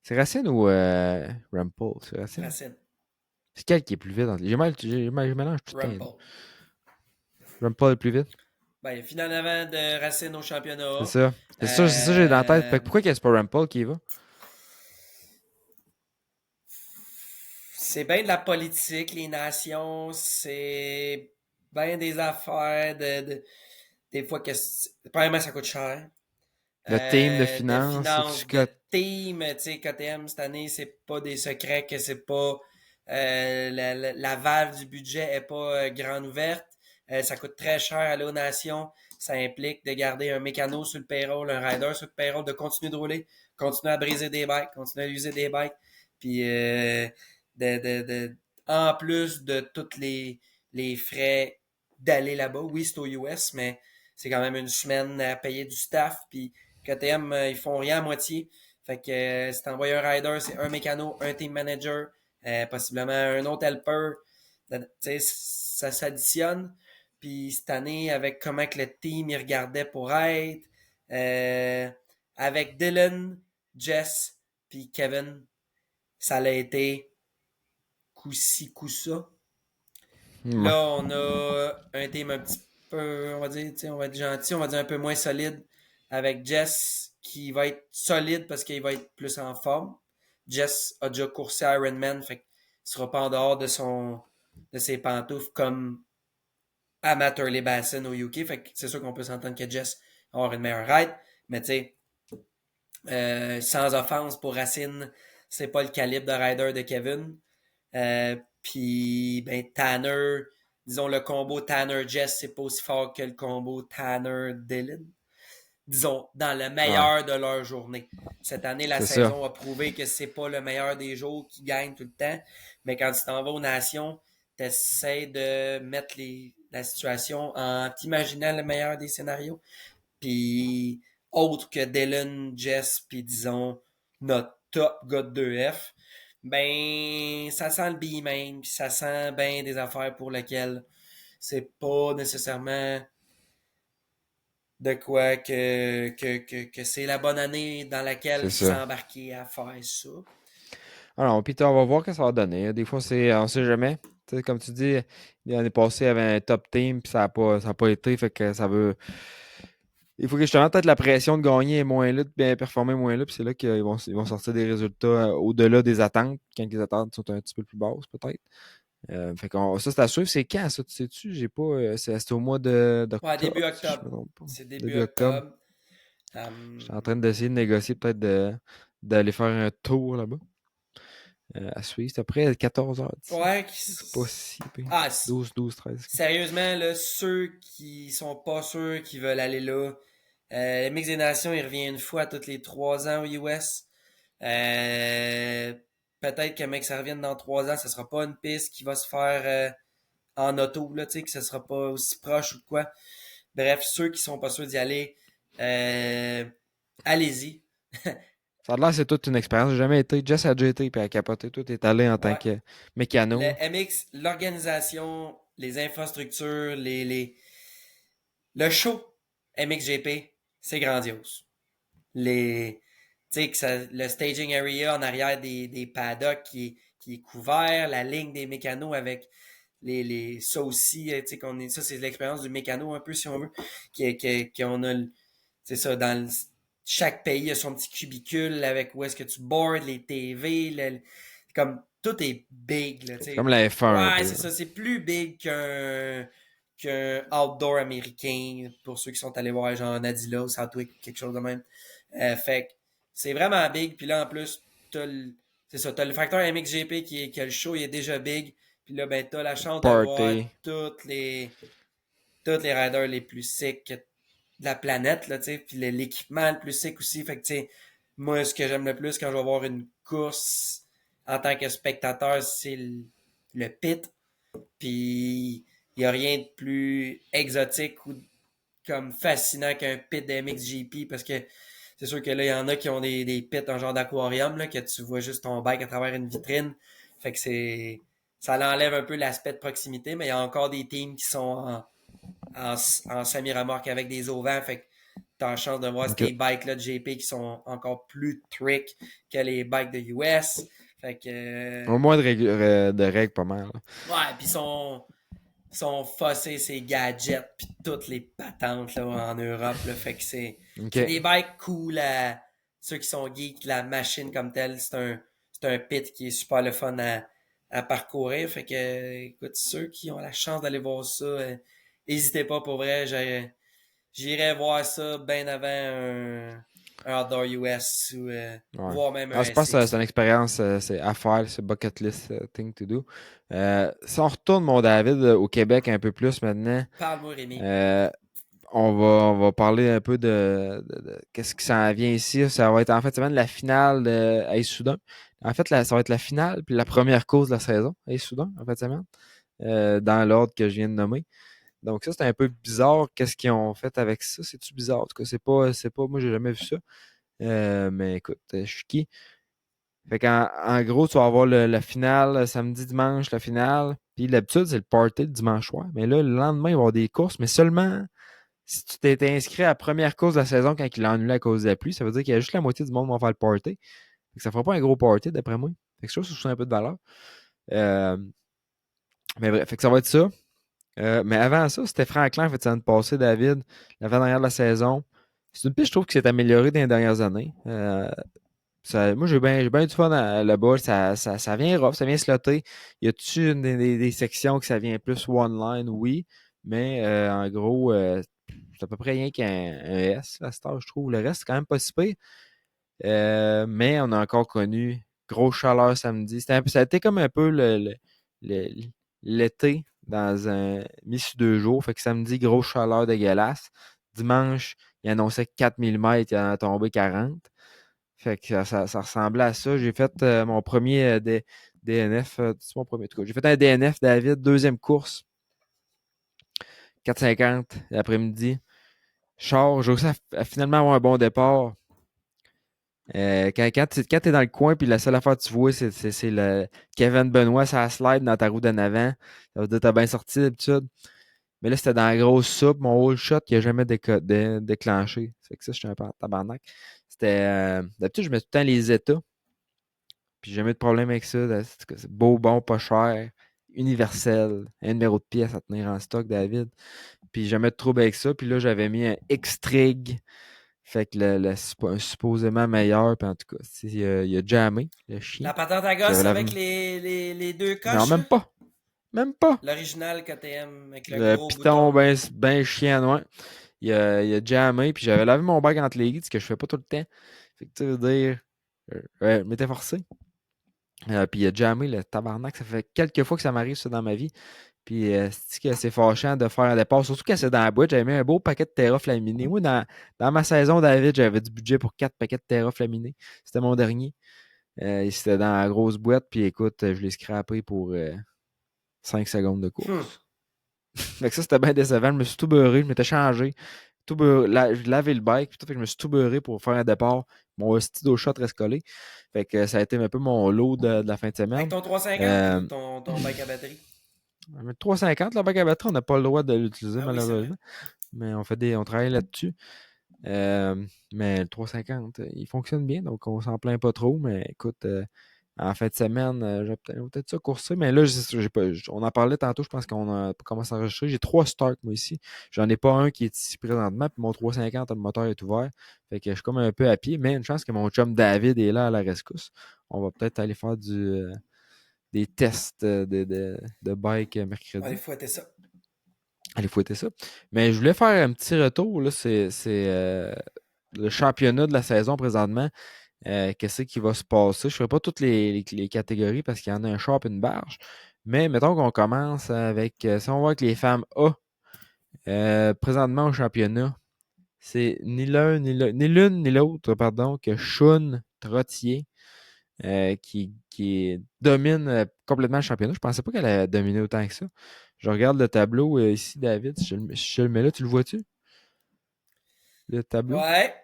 C'est Racine ou Rampol? C'est Racine? Racine. C'est quel qui est plus vite? Je mélange tout le temps. Rumble. Rampol est plus vite? Ben, finale avant de Racine au C'est championnat. ça. C'est ça que j'ai dans la tête. Fait Euh, que pourquoi c'est pas Rampol qui y va? c'est bien de la politique, les nations. C'est bien des affaires des fois que. Premièrement, ça coûte cher. Le team de De finance, c'est finances, de Scott. team. Tu sais, KTM cette année, c'est pas des secrets que c'est pas. La valve du budget est pas grande ouverte. Ça coûte très cher aller aux nations. Ça implique de garder un mécano sur le payroll, un rider sur le payroll, de continuer de rouler, continuer à briser des bikes, continuer à user des bikes. Puis, en plus de tous les frais d'aller là-bas, oui, c'est aux US, mais c'est quand même une semaine à payer du staff. Puis, KTM, ils font rien à moitié. Fait que si t'envoies un rider, c'est un mécano, un team manager, possiblement un autre helper. Ça s'additionne. Puis cette année, avec comment que le team il regardait pour être, euh, avec Dylan, Jess, puis Kevin, ça l'a été coup-ci, coup-ça. Ouais. Là, on a un team un petit peu, on va dire, on va être gentil, on va dire un peu moins solide, avec Jess qui va être solide parce qu'il va être plus en forme. Jess a déjà coursé Ironman, fait qu'il sera pas en dehors de ses pantoufles comme amateur les bassins au UK. Fait que c'est sûr qu'on peut s'entendre que Jess va avoir une meilleure ride. Mais tu sais, sans offense pour Racine, c'est pas le calibre de rider de Kevin. Puis, ben, Tanner, disons le combo Tanner-Jess, c'est pas aussi fort que le combo Tanner-Dylan. Disons, dans le Ouais. meilleur de leur journée. Cette année, la C'est ça. saison a prouvé que c'est pas le meilleur des jours qui gagne tout le temps. Mais quand tu t'en vas aux nations, tu essaies de mettre la situation en t'imaginant le meilleur des scénarios. Puis, autre que Dylan, Jess, puis disons, notre top gars de 2F, ben, ça sent le B-main, puis ça sent bien des affaires pour lesquelles c'est pas nécessairement de quoi que c'est la bonne année dans C'est laquelle ça. s'embarquer à faire ça. Alors, puis on va voir ce que ça va donner. Des fois, on sait jamais. Tu sais, comme tu dis, l'année passée, il y avait un top team, puis ça a pas été. Fait que ça veut. Il faut que justement, peut-être la pression de gagner est moins là, de bien performer moins là, puis c'est là qu'ils vont sortir des résultats au-delà des attentes, quand les attentes sont un petit peu plus basses, peut-être. Fait ça, c'est à suivre. C'est quand, ça, tu sais-tu? J'ai pas. C'est au mois Ouais, début d'octobre, si je octobre. me trompe pas. C'est début Début octobre. octobre. Je suis en train d'essayer de négocier, peut-être d'aller faire un tour là-bas. À suivre. C'est après 14 heures d'ici. Ouais, C'est pas si pire. ah, 12, 13. sérieusement, là, ceux qui sont pas sûrs qui veulent aller là, le Mix des Nations, il revient une fois toutes les 3 ans aux US. Euh, peut-être que mec, ça revienne dans 3 ans, ça sera pas une piste qui va se faire en auto, là, tu sais, que ça sera pas aussi proche ou de quoi. Bref, ceux qui sont pas sûrs d'y aller, euh, allez-y. Ça a l'air c'est toute une expérience. J'ai jamais été. Jess a déjà été puis elle a capoté. Tout est allé en tant Ouais. que mécano. Le Là. MX, l'organisation, les infrastructures, le show MXGP, c'est grandiose. Tu sais, le staging area en arrière des paddocks qui est couvert, la ligne des mécanos avec ça aussi, tu sais, ça c'est l'expérience du mécano un peu, si on veut, qu'on a, c'est ça, chaque pays a son petit cubicule avec où est-ce que tu boards, les TV, comme, tout est big, là, tu C'est sais. comme la F1 un Ouais, peu. c'est Là. ça, c'est plus big qu'un outdoor américain, pour ceux qui sont allés voir genre Nadila ou Southwick, quelque chose de même. Fait que c'est vraiment big. Puis là, en plus, c'est ça, t'as le facteur MXGP que le show il est déjà big. Puis là, ben, t'as la chance de voir Party. toutes les. tous les riders les plus sick de la planète, là, tu sais, puis l'équipement le plus sick aussi. Fait que, tu sais, moi, ce que j'aime le plus quand je vais voir une course en tant que spectateur, c'est le pit. Puis, il n'y a rien de plus exotique ou comme fascinant qu'un pit de MXGP parce que c'est sûr que là, il y en a qui ont des pits en genre d'aquarium, là, que tu vois juste ton bike à travers une vitrine. Fait que ça l'enlève un peu l'aspect de proximité, mais il y a encore des teams qui sont en semi-remorque avec des auvents. Fait que t'as la chance de voir OK. ces bikes-là de GP qui sont encore plus trick que les bikes de US. Fait que, Au moins de règles pas mal. Là. ouais, puis sont fossés ces gadgets puis toutes les patentes là, en Europe. Là, fait que c'est OK. des bikes cool à ceux qui sont geeks, la machine comme telle, c'est un pit qui est super le fun à parcourir. Fait que écoute, ceux qui ont la chance d'aller voir ça, n'hésitez pas pour vrai. J'irai voir ça bien avant un Outdoor US ou Ouais. voire même un Ah, je pense que c'est SX. une expérience, c'est à faire, c'est bucket list thing to do. Si on retourne, mon David, au Québec un peu plus maintenant, Parle-moi Rémi. euh, on va parler un peu de qu'est-ce qui s'en vient ici. Ça va être en fait semaine la finale de Ace-Soudan. En fait, ça va être la finale puis la première course de la saison, Ace-Soudan, en fait semaine, dans l'ordre que je viens de nommer. Donc ça, c'est un peu bizarre. Qu'est-ce qu'ils ont fait avec ça? C'est-tu bizarre? En tout cas, c'est pas, moi, j'ai jamais vu ça. Mais écoute, je suis qui? Fait en gros, tu vas avoir la finale samedi, dimanche, la finale. Puis d'habitude, c'est le party le dimanche soir. Mais là, le lendemain, il va y avoir des courses, mais seulement si tu t'étais inscrit à la première course de la saison quand il l'a annulé à cause de la pluie, ça veut dire qu'il y a juste la moitié du monde qui va faire le party. Fait que ça fera pas un gros party, d'après moi. Fait que je trouve que ça a un peu de valeur. Euh, mais bref, fait que ça va être ça. Mais avant ça, c'était Franklin, en fait, ça de passé, David, l'avant-dernière de la saison. C'est une piste, je trouve, qui s'est améliorée dans les dernières années. Moi, j'ai bien du fun là-bas. Ça vient rough, ça vient slotter. Y a-tu des sections que ça vient plus one line? Oui. Mais en gros, c'est à peu près rien qu'un S, là, cette heure, je trouve. Le reste, c'est quand même pas si pire. Mais on a encore connu grosse chaleur samedi. Ça a été comme un peu le- l'été dans un mis sur 2 jours. Fait que samedi, grosse chaleur dégueulasse. Dimanche, il annonçait 4 millimètres, il en a tombé 40. Fait que ça ressemblait à ça. J'ai fait mon premier DNF. C'est mon premier, en tout cas. J'ai fait un DNF, David, deuxième course, 4,50 l'après-midi. J'ai réussi à finalement avoir un bon départ. Quand t'es dans le coin, puis la seule affaire que tu vois, c'est le Kevin Benoit, ça slide dans ta roue d'en avant. Ça veut dire que t'as bien sorti d'habitude. Mais là, c'était dans la grosse soupe. Mon whole shot, il n'a jamais déclenché. C'est que ça, j'étais un peu en tabarnak. D'habitude, je mets tout le temps les états. Puis j'ai jamais eu de problème avec ça. C'est beau, bon, pas cher, universel. Un numéro de pièce à tenir en stock, David. Puis jamais de trouble avec ça. Puis là, j'avais mis un X-Trig. Fait que un supposément meilleur. Puis en tout cas, il a jammé, le chien. La patente à Puis j'avais gosse la... avec les deux Non, coches, là. même pas. Même pas. L'original KTM avec le Le gros piton, bouton. ben chien, ouais. Il a jammé. Puis j'avais lavé mon bac entre les guides, ce que je fais pas tout le temps. Fait que tu veux dire, ouais, je m'étais forcé. Puis il a jammé le tabarnak. Ça fait quelques fois que ça m'arrive ça dans ma vie. Puis c'est fâchant de faire un départ. Surtout quand c'est dans la boîte, j'avais mis un beau paquet de terra laminés. Moi, dans ma saison, David, j'avais du budget pour 4 paquets de terra laminés. C'était mon dernier. C'était dans la grosse boîte. Puis écoute, je l'ai scrappé pour 5 secondes de Hum. course. Fait que ça, c'était bien décevant. Je me suis tout beurré. Je m'étais changé. Je lavais le bike. Puis tout, fait que je me suis tout beurré pour faire un départ. Mon stylo shot reste collé. Fait que ça a été un peu mon lot de la fin de Avec semaine. ton 350 ou ton bike à batterie? 350, la bague à batterie, on n'a pas le droit de l'utiliser Ah oui, c'est vrai. malheureusement. Mais on travaille là-dessus. Mais le 350, il fonctionne bien, donc on s'en plaint pas trop. Mais écoute, en fin de semaine, j'ai peut-être ça coursé. Mais là, on en parlait tantôt, je pense qu'on a commencé à enregistrer. J'ai 3 Stark, moi, ici. J'en ai pas un qui est ici présentement, puis mon 350, le moteur est ouvert. Fait que je suis comme un peu à pied, mais une chance que mon chum David est là à la rescousse. On va peut-être aller faire des tests de bike On va aller mercredi. fouetter ça. Allez fouetter ça. Mais je voulais faire un petit retour. Là, c'est le championnat de la saison présentement. Qu'est-ce qui va se passer? Je ne ferai pas toutes les catégories parce qu'il y en a un shop et une barge. Mais mettons qu'on commence avec, si on voit avec les femmes A, Présentement au championnat, c'est ni l'une ni l'autre, pardon, que Shun Trottier qui domine complètement le championnat. Je pensais pas qu'elle allait dominer autant que ça. Je regarde le tableau ici, David. Si je le mets là, tu le vois-tu, le tableau? Ouais.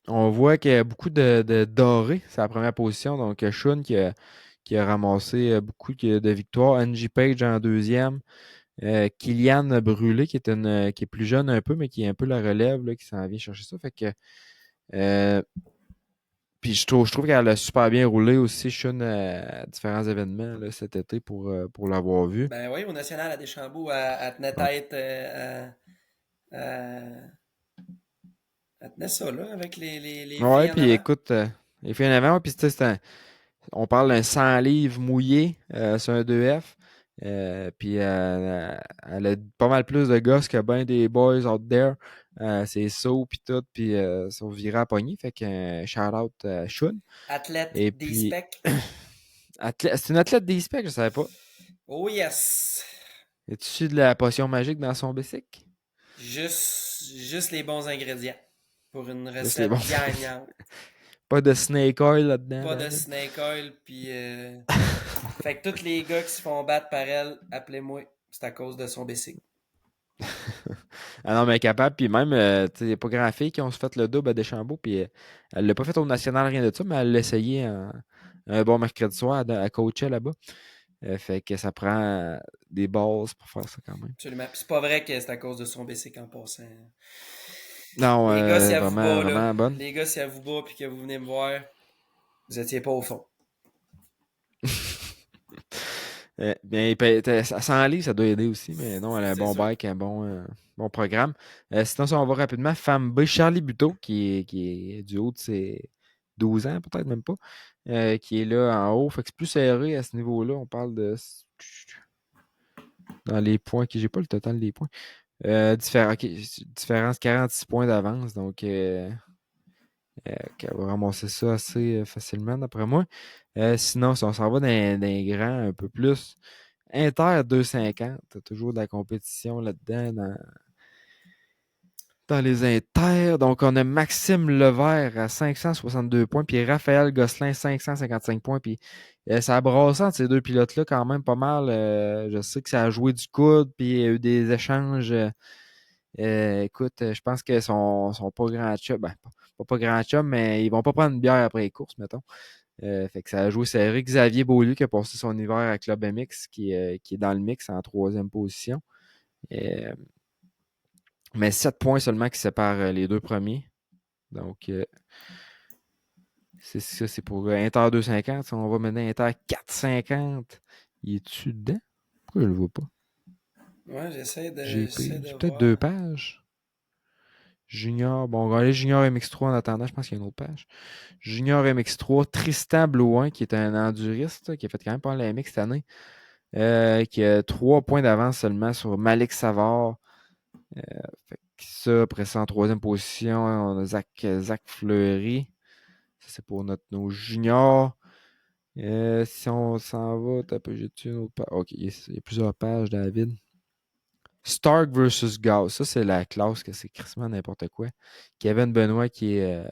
On voit qu'il y a beaucoup de dorés, c'est la première position. Donc, Shun qui a ramassé beaucoup de victoires. Angie Page en deuxième. Kylian Brûlé, qui est plus jeune un peu, mais qui est un peu la relève, là, qui s'en vient chercher ça. Fait que, euh, puis je trouve qu'elle a super bien roulé aussi, Shun, à différents événements là, cet été pour l'avoir vu. Ben oui, au national à Deschambault, elle tenait Ouais, tête. À- elle tenait ça, là, avec les ouais filles en puis avant. écoute, il fait un avant, puis tu sais, on parle d'un 100 livres mouillé sur un 2F. Puis elle a pas mal plus de gosses que ben des boys out there. C'est saut puis tout, puis sont virés à pogner. Fait que shout out Shun. Athlète Et des puis, specs. c'est une athlète d'e-spec, je savais pas. Oh yes! Es-tu de la potion magique dans son bicycle? Juste les bons ingrédients pour une Juste les bons. recette gagnante. Pas de snake oil là-dedans, Pas de David. snake oil, puis fait que tous les gars qui se font battre par elle, appelez-moi. C'est à cause de son bicycle. Ah non, mais elle est capable. Puis même, tu sais, il n'y a pas grand fille qui ont se fait le double à Deschambault. Puis elle l'a pas fait au national, rien de ça, mais elle l'a essayé un bon mercredi soir à coacher là-bas. Fait que ça prend des bases pour faire ça quand même. Absolument. Puis c'est pas vrai que c'est à cause de son bicycle en passant. Non, Les gars, si elle vous vraiment, bat, là. vraiment bonne. Les gars, si elle vous bat puis que vous venez me voir, vous étiez pas au fond. Bien, à 100 livres, ça doit aider aussi, mais non, elle a un C'est bon sûr. bike, un bon programme. Sinon, si on va rapidement, femme B, Charlie Buteau, qui est du haut de ses 12 ans, peut-être même pas, qui est là en haut. Fait que c'est plus serré à ce niveau-là. On parle de dans les points, qui j'ai pas le total des points. Ok, différence 46 points d'avance, donc qu'elle va ramasser ça assez facilement, d'après moi. Sinon, si on s'en va dans les grands un peu plus, Inter 2,50. T'as toujours de la compétition là-dedans dans les Inter. Donc, on a Maxime Levert à 562 points, puis Raphaël Gosselin 555 points. Puis ça a brassé entre ces deux pilotes-là quand même pas mal. Je sais que ça a joué du coude, puis il y a eu des échanges. Écoute, je pense qu'ils sont pas grands chums. Ben, pas grands chums, mais ils vont pas prendre une bière après les courses, mettons. Fait que ça a joué serré. Xavier Beaulieu qui a passé son hiver à Club MX, qui est dans le mix en troisième position. Euh, mais 7 points seulement qui séparent les deux premiers. Donc, c'est ça, c'est pour Inter 2,50. Si on va maintenant Inter 4,50, il est-tu dedans? Pourquoi je le vois pas? Ouais, GP, j'essaie de j'ai peut-être deux voir. pages. Junior, bon, on va aller Junior MX3 en attendant, je pense qu'il y a une autre page. Junior MX3, Tristan Blouin, qui est un enduriste, qui a fait quand même pas la MX cette année, qui a 3 points d'avance seulement sur Malik Savard. Fait que ça, après ça, en troisième position, on a Zach Fleury. Ça, c'est pour nos juniors. Si on s'en va, t'as peu, j'ai une autre page. Ok, il y a plusieurs pages, David. Stark versus Gauss. Ça, c'est la classe que c'est crissement n'importe quoi. Kevin Benoît qui est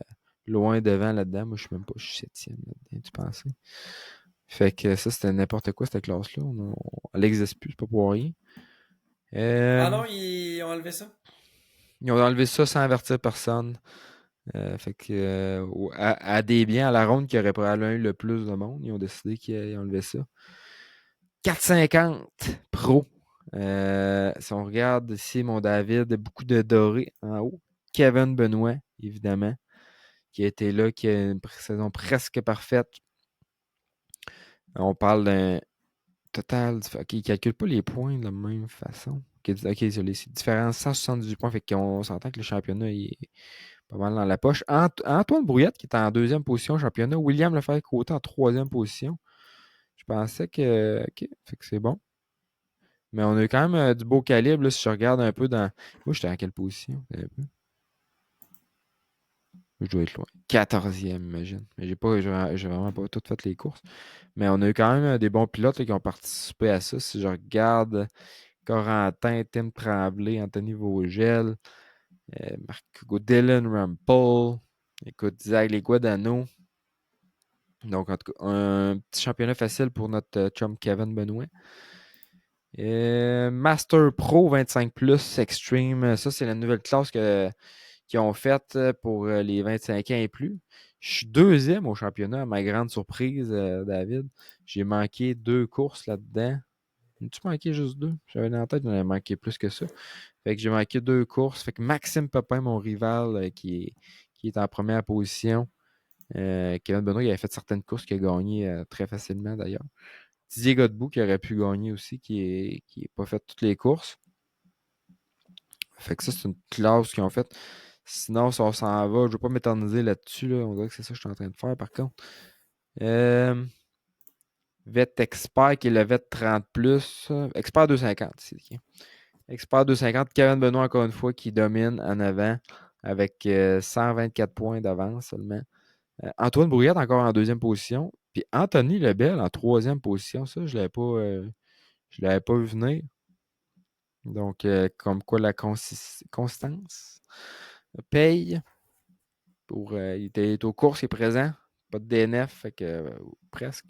loin devant là-dedans. Moi, je suis même pas, je suis septième là-dedans, tu pensais. Fait que ça, c'était n'importe quoi, cette classe-là. Elle n'existe plus, c'est pas pour rien. Ah Euh, non, ils ont enlevé ça? Ils ont enlevé ça sans avertir personne. Fait que à des biens à la ronde qui aurait probablement eu le plus de monde, ils ont décidé qu'ils enlevaient ça. 4,50 pro. Si on regarde ici, mon David, beaucoup de dorés en haut. Kevin Benoît, évidemment, qui a été là, qui a une saison presque parfaite. On parle d'un total. Ok, il ne calcule pas les points de la même façon. Ok, c'est différent, 178 points. Fait qu'on s'entend que le championnat est pas mal dans la poche. Antoine Brouillette, qui est en deuxième position au championnat. William Lefebvre-Côté en troisième position. Je pensais que. Ok, fait que c'est bon. Mais on a eu quand même du beau calibre, là, si je regarde un peu dans. Moi, j'étais en quelle position? Un peu. Je dois être loin. 14e, imagine. Mais j'ai vraiment pas tout fait les courses. Mais on a eu quand même des bons pilotes là, qui ont participé à ça. Si je regarde Corentin, Tim Tremblay, Anthony Vogel, Dylan Rampol, écoute, Zach Leguadano. Donc, en tout cas, un petit championnat facile pour notre chum Kevin Benoît. Master Pro 25 Plus Extreme, ça, c'est la nouvelle classe qu'ils ont faite pour les 25 ans et plus. Je suis deuxième au championnat, à ma grande surprise, David. J'ai manqué 2 courses là-dedans. As-tu manqué juste 2? J'avais en tête, j'en avais manqué plus que ça. Fait que j'ai manqué 2 courses. Fait que Maxime Pepin, mon rival, qui est en première position. Kevin Benoît, il avait fait certaines courses qu'il a gagnées très facilement d'ailleurs. Didier Godbout qui aurait pu gagner aussi, qui est pas fait toutes les courses. Fait que ça, c'est une classe qu'ils ont faite. Sinon, si on s'en va, je ne veux pas m'éterniser là-dessus. Là. On dirait que c'est ça que je suis en train de faire, par contre. VET Expert, qui est le VET 30+. Expert 250, c'est qui? Expert 250, Kevin Benoît, encore une fois, qui domine en avant avec 124 points d'avance seulement. Antoine Brouillette, encore en deuxième position. Puis Anthony Lebel en troisième position. Ça, je ne l'avais pas vu venir. Donc, comme quoi la constance paye. Il était aux courses, il est présent. Pas de DNF, fait que presque.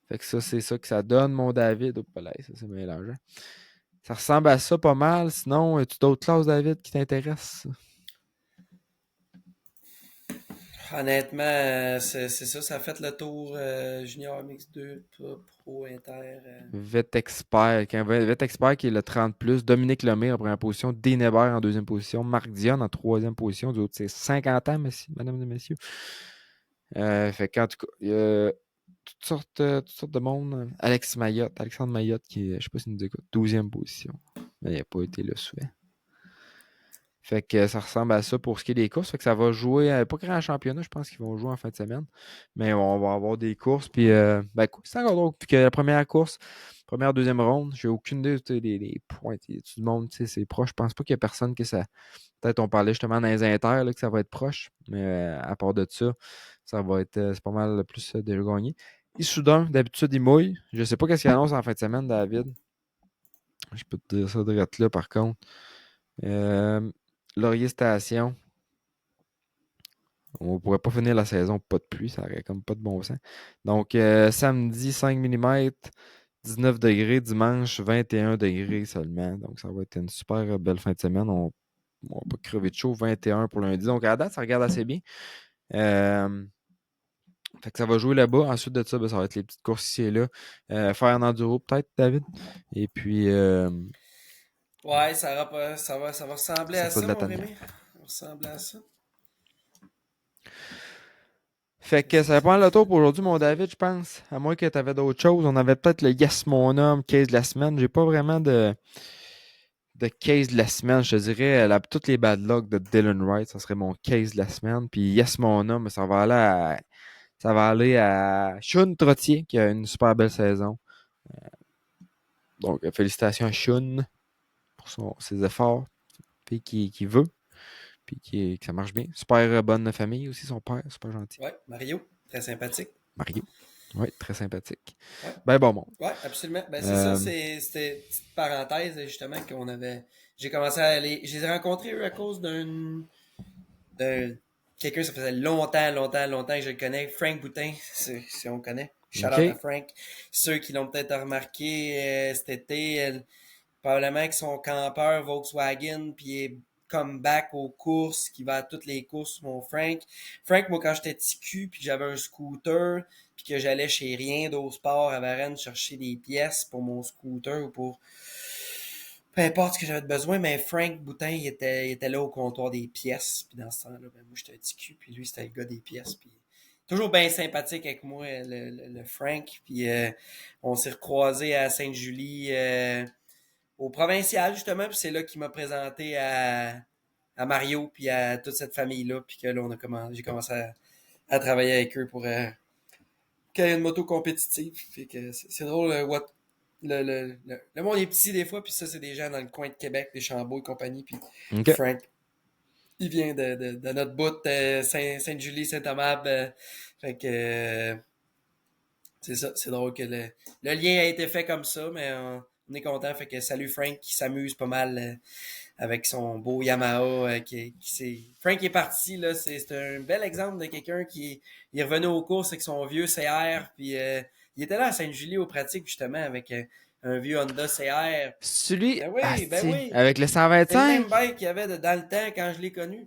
Fait que ça, c'est ça que ça donne, mon David. Hop là, ça, c'est mélangeant. Ça ressemble à ça pas mal. Sinon, as-tu d'autres classes, David, qui t'intéressent? Honnêtement, c'est ça, ça a fait le tour Junior Mix 2, Pro Inter. Vetexpert. Vetexpert qui est le 30+. Dominique Lemay en première position. Dénébert en deuxième position. Marc Dion en troisième position. Du c'est 50 ans, mesdames et messieurs. Fait qu'en tout cas, il y a toutes sortes de monde. Alexandre Mayotte, qui est, je sais pas s'il nous écoute, 12e position. Mais il n'a pas été là souvent. Fait que ça ressemble à ça pour ce qui est des courses. Fait que ça va jouer, pas grand championnat, je pense qu'ils vont jouer en fin de semaine. Mais on va avoir des courses. Puis, c'est encore drôle. Puis que la première course, première, deuxième ronde, j'ai aucune idée des points. Tout le monde, c'est proche. Je pense pas qu'il y a personne que ça. Peut-être on parlait justement dans les inters là, que ça va être proche. Mais à part de ça, ça va être c'est pas mal plus déjà gagné. Issoudun, d'habitude, il mouille. Je sais pas qu'est-ce qu'il annonce en fin de semaine, David. Je peux te dire ça direct là, par contre. Laurier Station. On pourrait pas finir la saison pas de pluie, ça aurait comme pas de bon sens. Donc, samedi, 5 mm, 19 degrés, dimanche, 21 degrés seulement. Donc, ça va être une super belle fin de semaine. On va pas crever de chaud, 21 pour lundi. Donc, à la date, ça regarde assez bien. Fait que ça va jouer là-bas. Ensuite de ça, ça va être les petites courses ici et là. Faire un enduro peut-être, David. Et puis, Ouais, ça va ressembler ça à peut de ça, la mon tanière. Rémi. Ça va ressembler à ça. Fait C'est que ça, ça va c'est prendre le ça. tour pour aujourd'hui, mon David, je pense. À moins que tu avais d'autres choses. On avait peut-être le Yes Mon Homme, case de la semaine. J'ai pas vraiment de case de la semaine. Je te dirais toutes les bad luck de Dylan Wright, ça serait mon case de la semaine. Puis Yes Mon Homme, ça va aller à Shun Trottier, qui a une super belle saison. Donc, félicitations à Shun pour ses efforts. Puis qui veut. Puis que ça marche bien. Super bonne famille aussi, son père, super gentil. Ouais, Mario, très sympathique. Mario. Oui, très sympathique. Ouais, Ben bon monde. ouais, absolument. Ben c'est ça, Euh, c'était une petite parenthèse justement qu'on avait. J'ai commencé à aller. Je les ai rencontrés eux à cause d'un quelqu'un, ça faisait longtemps que je le connais. Frank Boutin, si on le connaît. Shout out à OK. Frank. Ceux qui l'ont peut-être remarqué cet été, probablement que son campeur Volkswagen, puis il est comeback aux courses, qui va à toutes les courses, mon Frank. Frank, moi, quand j'étais petit cul, puis que j'avais un scooter, puis que j'allais chez Rien d'au Sport à Varennes chercher des pièces pour mon scooter ou pour peu importe ce que j'avais besoin, mais Frank Boutin, il était là au comptoir des pièces. Puis dans ce temps-là, ben, moi, j'étais un petit cul, puis lui, c'était le gars des pièces. Puis toujours bien sympathique avec moi, le Frank. Puis on s'est recroisés à Sainte-Julie, au provincial, justement. Puis c'est là qu'il m'a présenté à Mario, puis à toute cette famille-là. Puis que là, j'ai commencé à travailler avec eux pour qu'il y ait une moto compétitive. Fait que c'est drôle, le monde est petit des fois, puis ça, c'est des gens dans le coin de Québec, des Chambaud et compagnie. Puis OK. Frank, il vient de notre bout, Sainte-Julie, Saint-Amable. Fait que c'est ça, c'est drôle que le lien a été fait comme ça, mais on est content. Fait que salut Frank qui s'amuse pas mal avec son beau Yamaha. Frank est parti, là. C'est un bel exemple de quelqu'un qui il est revenu aux courses avec son vieux CR. Puis il était là à Sainte-Julie aux pratiques, justement, avec un vieux Honda CR. Celui, Ben asti, oui. avec le C'est le même 125. bike qu'il y avait dans le temps quand je l'ai connu.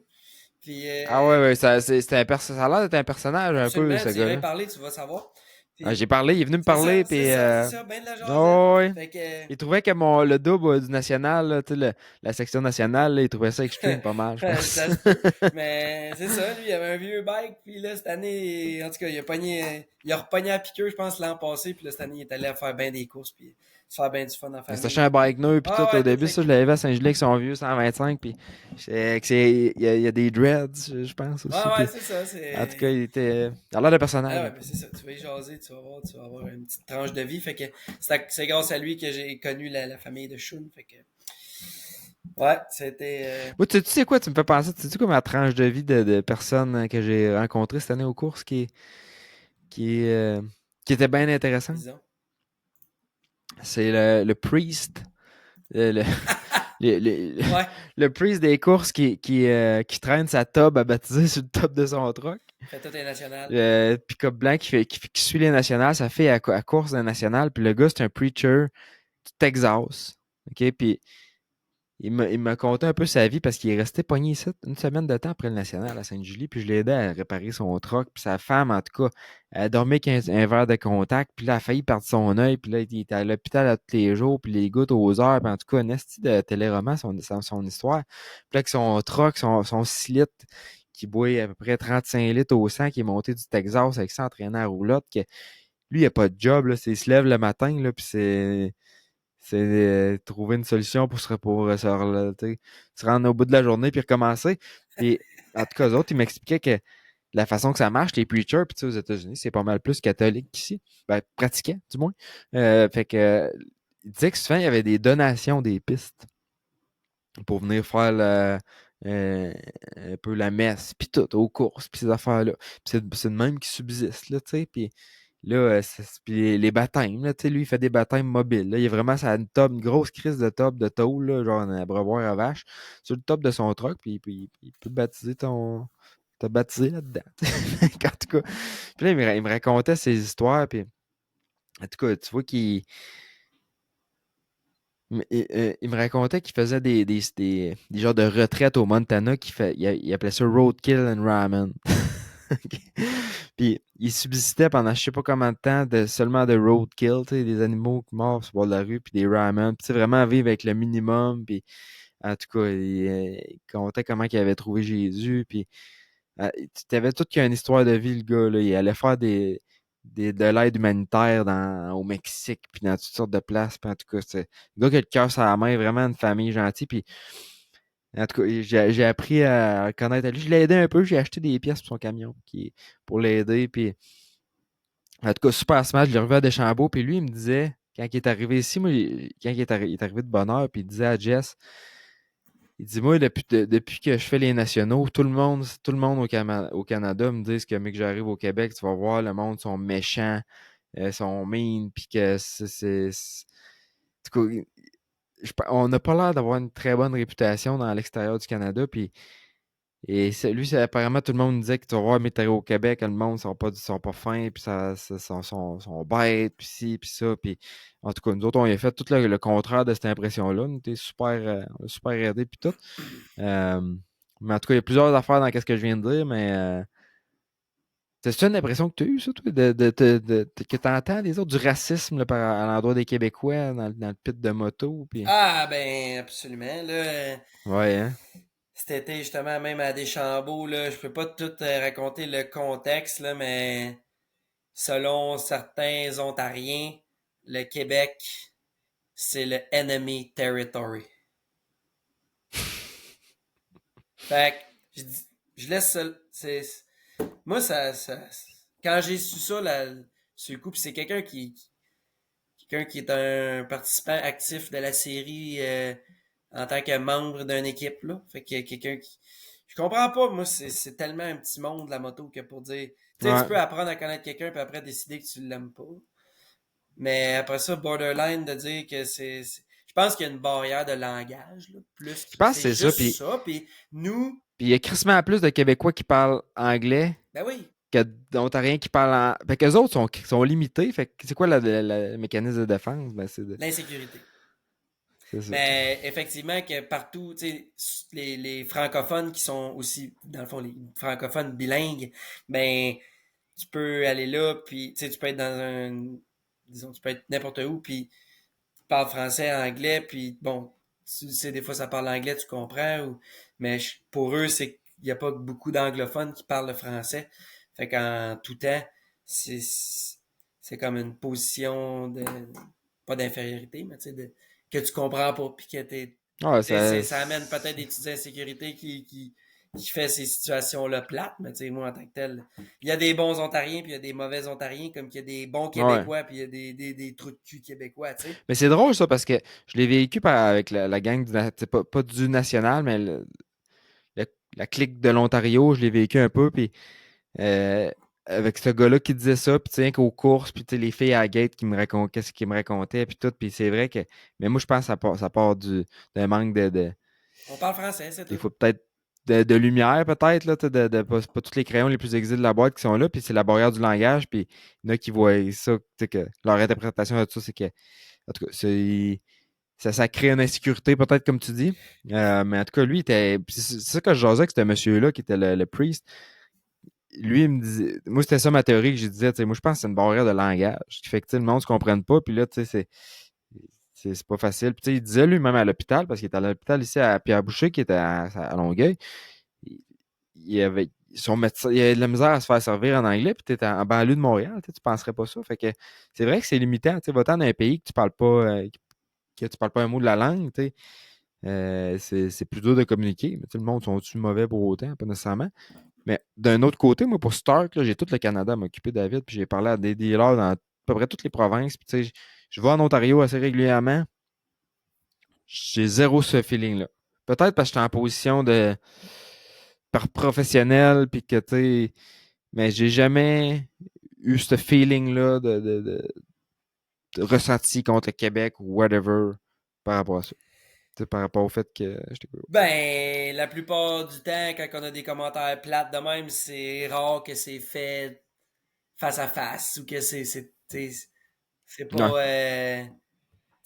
Puis Ah ouais, ouais, ça a l'air d'être un personnage un peu, absolument, ce tu irais gars-là. parler, tu vas savoir. Ah, Puis j'ai parlé, il est venu me parler, puis c'est ça, ben de la jasette. oh, ouais. Fait que Il trouvait que le double du national, là, tu sais, la section nationale, là, il trouvait ça extreme pas mal, je pense. ça se peut. Mais c'est ça, lui, il avait un vieux bike, puis là, cette année, en tout cas, il a repogné à piqueur, je pense, l'an passé, puis là, cette année, il est allé faire bien des courses, puis se faire bien du fun en Mais c'était famille. chez un bike neuf, puis Ah tout, ouais, au toute début, ça, je l'équipe. l'avais vu à Saint-Gelais avec son vieux 125, puis il y a des dreads, je pense, Ouais, aussi, ouais, puis c'est ça, en tout cas, il a l'air de personnage, Ah ouais, un ben peu. c'est ça, tu vas y jaser, tu vas avoir une petite tranche de vie, fait que c'est grâce à lui que j'ai connu la famille de Shun, fait que ouais, c'était Moi, tu sais quoi, tu me fais penser, tu sais quoi ma tranche de vie de personnes que j'ai rencontrées cette année aux courses qui, euh, qui était bien intéressante? disons. C'est le priest, le, le, le- Ouais, le priest des courses qui traîne sa tub à baptiser sur le top de son truck. fait tout est national. Le pick-up blanc qui suit les nationales, ça fait à course des nationales. Puis le gars, c'est un preacher du Texas. OK? Puis il m'a conté un peu sa vie parce qu'il est resté pogné ici une semaine de temps après le national à Sainte-Julie. Puis je l'ai aidé à réparer son truck. Puis sa femme, en tout cas, elle a dormi avec un verre de contact. Puis là, elle a failli perdre son œil. Puis là, il était à l'hôpital tous les jours. Puis les gouttes aux heures. Puis en tout cas, un esti de téléroman, son histoire. Puis là, avec son truck, son 6 litres qui boit à peu près 35 litres au 100, qui est monté du Texas avec ça entraîneur à roulotte. Que, lui, il n'a pas de job. Là, il se lève le matin. Là, puis c'est trouver une solution pour se rendre au bout de la journée puis recommencer. Puis, en tout cas, eux autres, ils m'expliquaient que la façon que ça marche, les preachers, puis tu sais, aux États-Unis, c'est pas mal plus catholique qu'ici. Ben, pratiquant, du moins. Fait que, il disait que souvent, il y avait des donations des pistes pour venir faire euh, un peu la messe, puis tout, aux courses, puis ces affaires-là. Puis c'est de même qui subsiste, là, tu sais. Puis là, puis les baptêmes, là, tu sais, lui, il fait des baptêmes mobiles. Là, il y a vraiment une grosse crise de top de tôle, là, genre un abreuvoir à vache, sur le top de son truck, puis il peut baptiser t'as baptisé là-dedans. En tout cas, puis là, il me racontait ses histoires, puis en tout cas, tu vois qu'il il me racontait qu'il faisait des genres de retraites au Montana, il appelait ça Roadkill and Ramen. Ok. Puis il subsistait pendant je sais pas combien de temps seulement de roadkill, tu sais, des animaux morts sur le bord de la rue, puis des ramen. Puis tu sais, vraiment vivre avec le minimum. Puis en tout cas, il contait comment il avait trouvé Jésus. Puis tu avais tout qu'il y a une histoire de vie, le gars. Là. Il allait faire de l'aide humanitaire au Mexique, puis dans toutes sortes de places. Puis en tout cas, c'est le gars qui a le cœur sur la main, vraiment une famille gentille. Puis en tout cas, j'ai appris à connaître lui. Je l'ai aidé un peu, j'ai acheté des pièces pour son camion pour l'aider. Puis en tout cas, super smart, je l'ai revu à Deschambault. Puis lui, il me disait, quand il est arrivé ici, moi, quand il est arrivé de bonne heure, puis il disait à Jess, il dit, moi, depuis que je fais les nationaux, tout le monde au Canada me dit que, mec, que j'arrive au Québec, tu vas voir, le monde sont méchants, sont mean, puis que en tout cas, on n'a pas l'air d'avoir une très bonne réputation dans l'extérieur du Canada, puis lui, apparemment, tout le monde disait que tu vas voir, mais au Québec, le monde sont pas fins, puis sont bêtes, puis ci, puis ça. Puis, en tout cas, nous autres, on a fait tout le contraire de cette impression-là. On était on a super aidés, puis tout. Euh, mais en tout cas, il y a plusieurs affaires dans ce que je viens de dire, mais c'est une impression que tu as eue, ça, toi, que tu entends des autres, du racisme là, à l'endroit des Québécois dans le pit de moto, puis... Ah ben absolument là. Ouais, hein? Cet été justement même à Deschambault là, je peux pas tout raconter le contexte là, mais selon certains Ontariens, le Québec c'est le enemy territory. Fait que je laisse ça. Moi, quand j'ai su ça, sur le coup, pis c'est quelqu'un qui est un participant actif de la série en tant que membre d'une équipe, là. Fait que quelqu'un qui. Je comprends pas, moi, c'est tellement un petit monde, la moto, que pour dire. Tu sais, tu Ouais. peux apprendre à connaître quelqu'un, puis après décider que tu l'aimes pas. Mais après ça, borderline de dire que je pense qu'il y a une barrière de langage, là, plus Je que pense que c'est c'est ça. juste Puis ça. Puis nous, il y a crissement plus de Québécois qui parlent anglais ben oui, que d'Ontariens qui parlent en. Fait qu'eux autres sont limités. Fait que c'est quoi le mécanisme de défense? Ben, l'insécurité. c'est ça. Mais effectivement que partout, tu sais, les francophones qui sont aussi, dans le fond, les francophones bilingues, ben, tu peux aller là, puis tu sais, tu peux être dans un, disons, tu peux être n'importe où, puis tu parles français, anglais, puis bon, tu sais, des fois ça parle anglais, tu comprends, mais pour eux, c'est qu'il n'y a pas beaucoup d'anglophones qui parlent le français. Fait qu'en tout temps, c'est, c'est comme une position de, pas d'infériorité, mais tu sais, que tu comprends pas, puis que Ouais, ça. ça amène peut-être des petites insécurités qui fait ces situations-là plates, mais tu sais, moi, en tant que tel, il y a des bons Ontariens, puis il y a des mauvais Ontariens, comme qu'il y a des bons Ouais. Québécois, puis il y a des trous de cul québécois, tu sais. Mais c'est drôle ça parce que je l'ai vécu avec la gang pas du national, mais le- la clique de l'Ontario, je l'ai vécu un peu. Puis euh, avec ce gars-là qui disait ça, puis tu sais, qu'aux courses, puis tu sais, les filles à la gate qui me racontaient qu'est-ce qu'ils me racontaient, puis tout. Puis c'est vrai que. Mais moi, je pense que ça part d'un manque On parle français, c'est des tout. fois peut-être de lumière, peut-être, là, tu sais, pas tous les crayons les plus aiguisés de la boîte qui sont là, puis c'est la barrière du langage, puis il y en a qui voient ça, tu sais, que leur interprétation de ça, c'est que, en tout cas, ça crée une insécurité, peut-être, comme tu dis. Mais en tout cas, lui, c'est ça que je jasais avec ce monsieur-là, qui était le priest. Lui, il me disait. Moi, c'était ça ma théorie que je disais. Tu sais, moi, je pense que c'est une barrière de langage qui fait que tu sais, le monde ne se comprenne pas. Puis là, tu sais, c'est pas facile. Puis tu sais, il disait lui-même à l'hôpital, parce qu'il était à l'hôpital ici à Pierre-Boucher, qui était à Longueuil. Il avait son médecin, il avait de la misère à se faire servir en anglais, puis tu es en banlieue de Montréal, tu penserais pas ça. Fait que c'est vrai que c'est limitant. Tu sais, va-t'en dans un pays que tu parles pas, que tu parles pas un mot de la langue, tu sais. C'est plus dur de communiquer. Mais tu sais, le monde sont-tu mauvais pour autant? Pas nécessairement. Mais d'un autre côté, moi, pour Stark, là, j'ai tout le Canada à m'occuper, David, puis j'ai parlé à des dealers dans à peu près toutes les provinces. Puis, tu sais, je vais en Ontario assez régulièrement. J'ai zéro ce feeling-là. Peut-être parce que j'étais en position de par professionnel, puis que, tu sais, mais j'ai jamais eu ce feeling-là de ressenti contre le Québec ou whatever par rapport à ça. Tu sais, par rapport au fait que j'étais Ben, la plupart du temps, quand on a des commentaires plates de même, c'est rare que c'est fait face à face ou que c'est ouais. pas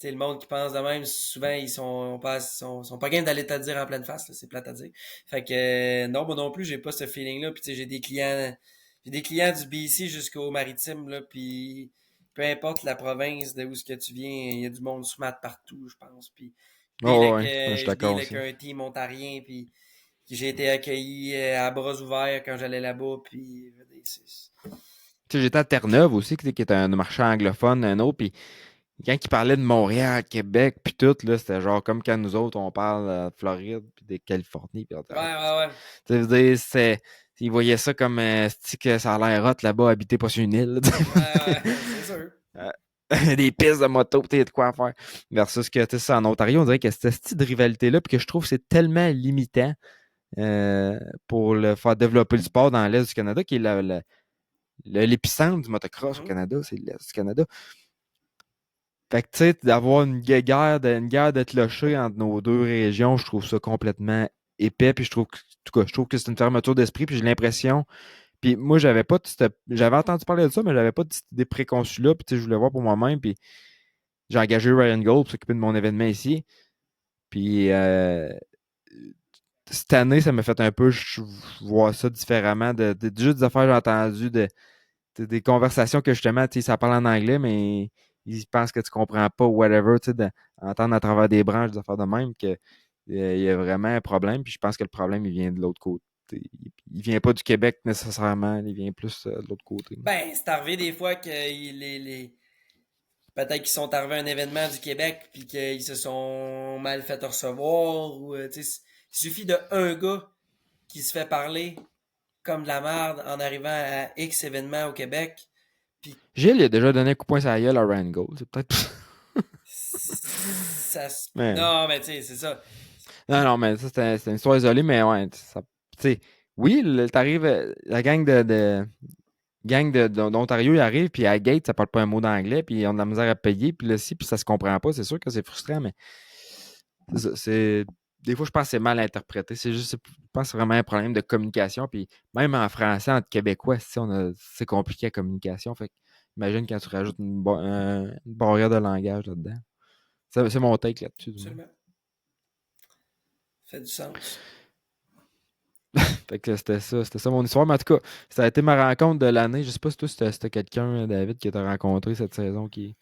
tu sais, le monde qui pense de même, souvent sont pas game d'aller te le dire en pleine face, là, c'est plate à dire. Fait que non, moi non plus, j'ai pas ce feeling-là. Puis tu sais, j'ai des clients du BC jusqu'au maritime, là, puis peu importe la province de où ce que tu viens, il y a du monde smart partout, je pense. Puis Oh, ouais, je suis je deal d'accord avec aussi. un team ontarien, puis j'ai été accueilli à bras ouverts quand j'allais là-bas, puis je veux dire, Tu sais, j'étais à Terre-Neuve aussi, qui était un marché anglophone, un autre, puis quand il parlait de Montréal, Québec, puis tout, là, c'était genre comme quand nous autres, on parle de Floride, puis de Californie, puis on dit, ouais, ah, ouais, ouais. tu sais, je veux dire, ils voyaient ça comme, c'est que ça a l'air hot là-bas, habiter pas sur une île, tu sais. Ouais, ouais, c'est sûr. Des pistes de moto, tu sais, de quoi faire. Versus que, tu sais, ça, en Ontario, on dirait que cette style de rivalité-là, puis que je trouve que c'est tellement limitant pour le faire développer le sport dans l'Est du Canada, qui est l'épicentre du motocross au Mhm. Canada, c'est l'Est du Canada. Fait que, tu sais, d'avoir une guerre de clochers entre nos deux régions, je trouve ça complètement épais. Puis je trouve que, en tout cas, je trouve que c'est une fermeture d'esprit. Puis j'ai l'impression. Puis moi, j'avais entendu parler de ça, mais j'avais pas cette idée préconçue là. Puis tu sais, je voulais voir pour moi-même. Puis j'ai engagé Ryan Gold pour s'occuper de mon événement ici. Puis cette année, ça m'a fait un peu voir ça différemment. Juste des affaires que j'ai entendues, des conversations que justement, tu sais, ça parle en anglais, mais ils pensent que tu comprends pas, whatever, tu sais, d'entendre à travers des branches, des affaires de même, que il y a vraiment un problème. Puis je pense que le problème, il vient de l'autre côté. Il vient pas du Québec nécessairement, il vient plus de l'autre côté. Ben, c'est arrivé des fois que peut-être qu'ils sont arrivés à un événement du Québec puis qu'ils se sont mal fait recevoir ou tu sais, il suffit de un gars qui se fait parler comme de la merde en arrivant à X événement au Québec puis Gilles, il a déjà donné un coup de poing sur la gueule à Ryan Gold. C'est peut-être. mais, non mais tu sais c'est ça. non, non, mais ça, c'est une histoire isolée, mais ouais, tu sais, oui, t'arrives, la gang gang d'Ontario, ils arrivent, puis à la gate, ça parle pas un mot d'anglais, puis ils ont de la misère à payer, puis là, si, puis ça se comprend pas. C'est sûr que c'est frustrant, mais des fois, je pense que c'est mal interprété. Je pense que c'est vraiment un problème de communication, puis même en français, entre Québécois, c'est compliqué la communication. Fait que, imagine quand tu rajoutes une barrière de langage là-dedans. C'est mon take là-dessus, du moins. Absolument. Ça fait du sens. Fait que c'était ça mon histoire. Mais en tout cas, ça a été ma rencontre de l'année. Je sais pas si toi, c'était quelqu'un, David, qui t'a rencontré cette saison qui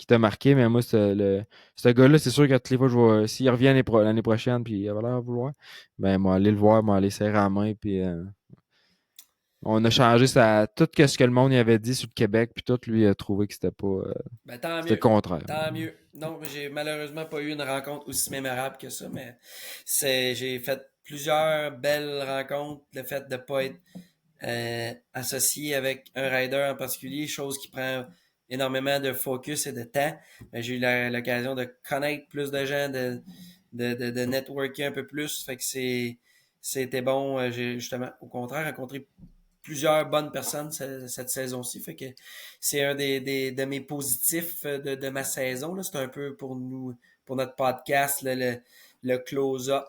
t'a marqué, mais moi, ce gars-là, c'est sûr que toutes les fois, s'il revient l'année prochaine, puis il va l'air vouloir, ben, moi, aller le voir, moi, aller serrer la main, puis on a changé tout ce que le monde y avait dit sur le Québec, puis tout, lui, a trouvé que c'était pas, Ben, tant c'était le mieux. contraire. Tant mieux. Non, j'ai malheureusement pas eu une rencontre aussi mémorable que ça, mais j'ai fait plusieurs belles rencontres. Le fait de pas être associé avec un rider en particulier, chose qui prend énormément de focus et de temps. J'ai eu l'occasion de connaître plus de gens, de networker un peu plus. Fait que c'était bon. J'ai justement, au contraire, rencontré plusieurs bonnes personnes cette saison-ci. Fait que c'est un de mes positifs de ma saison. C'est un peu pour nous, pour notre podcast, le close-up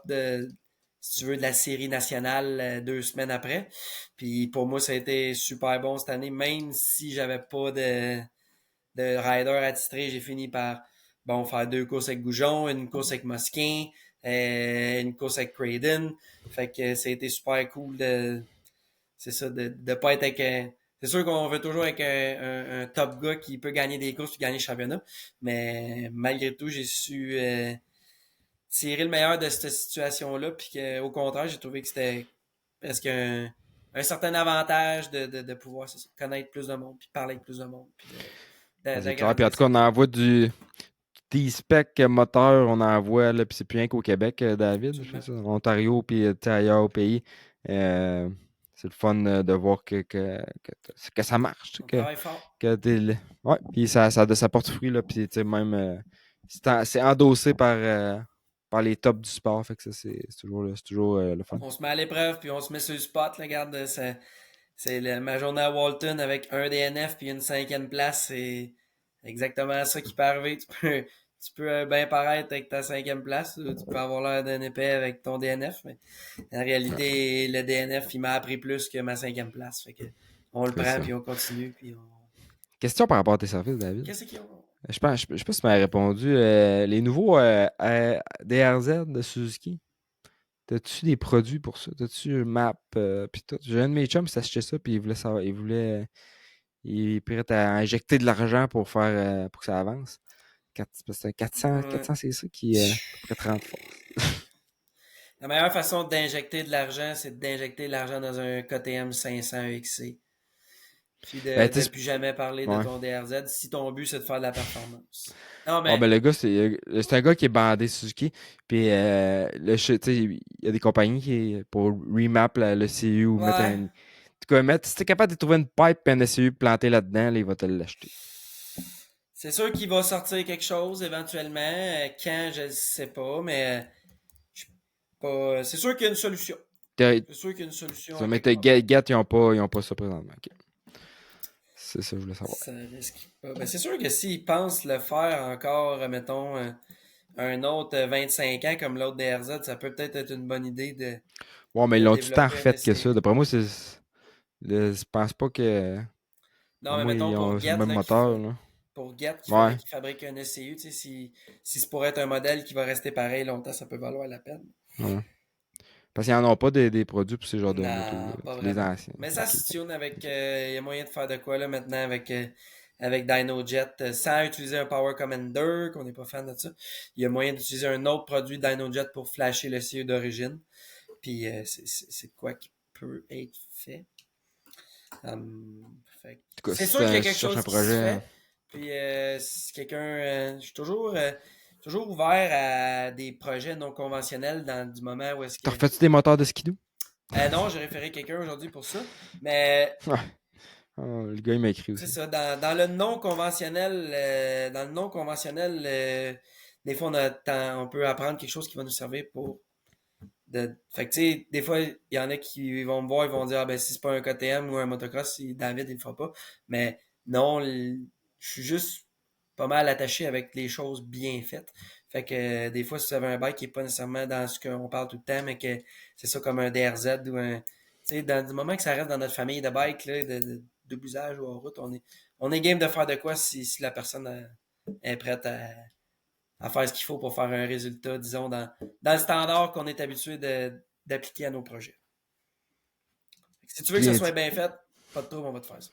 si tu veux, de la série nationale 2 semaines après. Puis pour moi, ça a été super bon cette année, même si j'avais pas de rider attitré, j'ai fini par faire 2 courses avec Goujon, une course avec Mosquin, une course avec Craydon. Fait que ça a été super cool c'est ça, de pas être avec un. C'est sûr qu'on veut toujours avec un top gars qui peut gagner des courses et gagner le championnat. Mais malgré tout, j'ai su tirer le meilleur de cette situation-là. Puis qu'au contraire, j'ai trouvé que c'était presque un certain avantage de pouvoir connaître plus de monde, puis parler avec plus de monde, puis Ah, c'est clair. Puis en d'agrandir tout cas, ses on réseaux. envoie du T-Spec moteur, on envoie, là, puis c'est plus rien qu'au Québec, David, je fais Absolument. ça. Ontario, puis tu sais, ailleurs au pays. Euh, c'est le fun de voir que ça marche, tu sais, On travaille fort. ouais, puis ça porte fruit, là, puis tu sais, même, c'est endossé par les tops du sport, fait que ça, c'est toujours le fun. On se met à l'épreuve, puis on se met sur le spot. Là, regarde, ma journée à Walton avec un DNF puis une 5e place. C'est exactement ça qui peut arriver. Tu peux bien paraître avec ta 5e place. Ou tu peux avoir l'air d'un épais avec ton DNF. Mais en réalité, le DNF, il m'a appris plus que ma 5e place. Fait que on le C'est prend, ça. puis on continue. Puis on... Question par rapport à tes services, David. Qu'est-ce qu'ils ont? Je sais pas si tu m'as répondu. Les nouveaux DRZ de Suzuki. T'as-tu des produits pour ça? T'as-tu une map pis tout? J'ai un de mes chums qui s'achetait ça puis il voulait savoir, il est prêt à injecter de l'argent pour que ça avance. C'est un 400, Ouais. 400 c'est ça qui est à peu près 30 force. La meilleure façon d'injecter de l'argent, c'est d'injecter de l'argent dans un KTM 500 EXC. Puis Ben, de tu sais, plus jamais parler de ouais. ton DRZ si ton but c'est de faire de la performance. Non, Ah, mais ben, le gars, c'est un gars qui est bandé Suzuki. Puis, tu sais, il y a des compagnies pour remap le CU ou mettre ouais. un. En tout cas, si t'es capable de trouver une pipe et un SCU planté là-dedans, là, il va te l'acheter. C'est sûr qu'il va sortir quelque chose éventuellement. Quand, je ne sais pas, mais je suis pas. C'est sûr qu'il y a une solution. T'as- C'est sûr qu'il y a une solution à Mais quelque part. Gat, ils ont pas ça présentement. Ok. C'est ça que je voulais savoir. Ça risque pas. Ben, c'est sûr que s'ils pensent le faire encore, mettons, un autre 25 ans comme l'autre DRZ, ça peut peut-être être une bonne idée Ouais, mais ils de l'ont tout le temps développer un refait que ça. SCU. D'après moi, je pense pas que. Non, Pour mais moi, mettons ils pour ont c'est le Get, même là, moteur, là. pour Get Ouais. qui fabrique un SCU, tu sais, si c'est pour être un modèle qui va rester pareil longtemps, ça peut valoir la peine. Ouais. Parce qu'ils n'en ont pas des produits pour ces genres de motos, Non, là. pas C'est les vraiment. anciens. Mais ça Ok. se tune avec. Il y a moyen de faire de quoi là maintenant avec DynoJet sans utiliser un Power Commander, qu'on n'est pas fan de ça. Il y a moyen d'utiliser un autre produit DynoJet pour flasher le CE d'origine. Puis c'est de quoi qui peut être fait. Fait En tout cas, c'est si sûr qu'il y a tu quelque cherches un chose qui se projet. fait. Puis si quelqu'un. Je suis toujours ouvert à des projets non conventionnels dans du moment où est-ce T'as que. refait-tu des moteurs de skidoo? Non, j'ai référé quelqu'un aujourd'hui pour ça. Mais Ouais. Ah, le gars, il m'a écrit c'est aussi. ça, dans le non conventionnel, des fois on peut apprendre quelque chose qui va nous servir pour Fait que, tu sais, des fois, il y en a qui vont me voir, ils vont dire, ah ben, si c'est pas un KTM ou un motocross, David, il le fera pas. Mais non, je suis juste pas mal attaché avec les choses bien faites. Fait que, des fois, si vous avez un bike qui est pas nécessairement dans ce qu'on parle tout le temps, mais que c'est ça comme un DRZ ou un, tu sais, dans du moment que ça reste dans notre famille de bike, là, de bousage ou en route, on est game de faire de quoi si la personne est prête à faire ce qu'il faut pour faire un résultat, disons, dans le standard qu'on est habitué d'appliquer à nos projets. Si tu veux que ça Bien soit dit. bien fait, pas de trouble, on va te faire ça.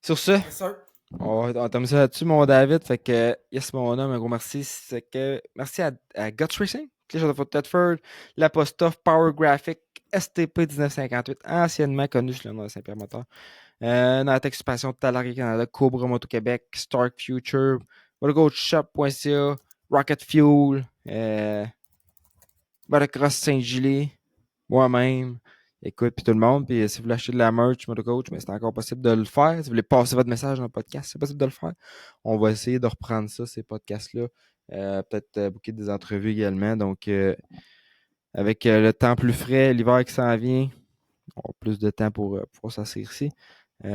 Sur ce, Yes, sir. on termine ça là-dessus, mon David. Fait que, yes, mon homme, un gros merci. C'est que, merci à Guts Racing, Cliche de Thetford, l'Apostrophe Power Graphic STP 1958, anciennement connu sous le nom de Saint-Pierre Moteur. Nantec Expansion, Talari Canada, Cobra Moto Québec, Stark Future, MotoGoldShop.ca, Rocket Fuel, Motocross Saint-Gilles, moi-même. Écoute, puis tout le monde. Puis si vous voulez acheter de la merch, Motocoach, mais c'est encore possible de le faire. Si vous voulez passer votre message dans le podcast, c'est possible de le faire. On va essayer de reprendre ça, ces podcasts-là. Peut-être booker des entrevues également. Donc, avec le temps plus frais, l'hiver qui s'en vient, on a plus de temps pour s'asseoir ici.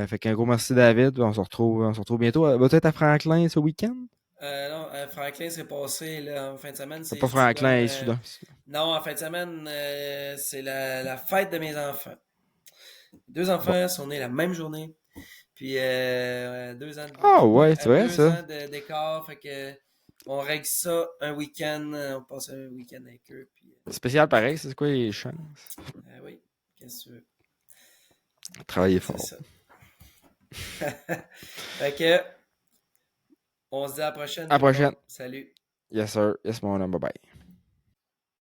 Fait qu'un gros merci, David. On se retrouve bientôt. Va-t-être à Franklin ce week-end? Non, Franklin serait passé là, en fin de semaine, C'est c'est pas souvent. Franklin, Soudan. Non, en fin de semaine, c'est la fête de mes enfants. Deux Bon. enfants sont nés la même journée. Puis 2 ans Ah ouais, c'est vrai deux ça. ans d'écart. Fait que on règle ça un week-end. On passe un week-end avec eux. Puis, Spécial pareil, c'est quoi les chances? oui, qu'est-ce que tu veux? Travailler C'est fort. ça. Fait que on se dit à la prochaine À la tout le prochaine. monde. Salut. Yes, sir. Yes, mon homme. Bye bye.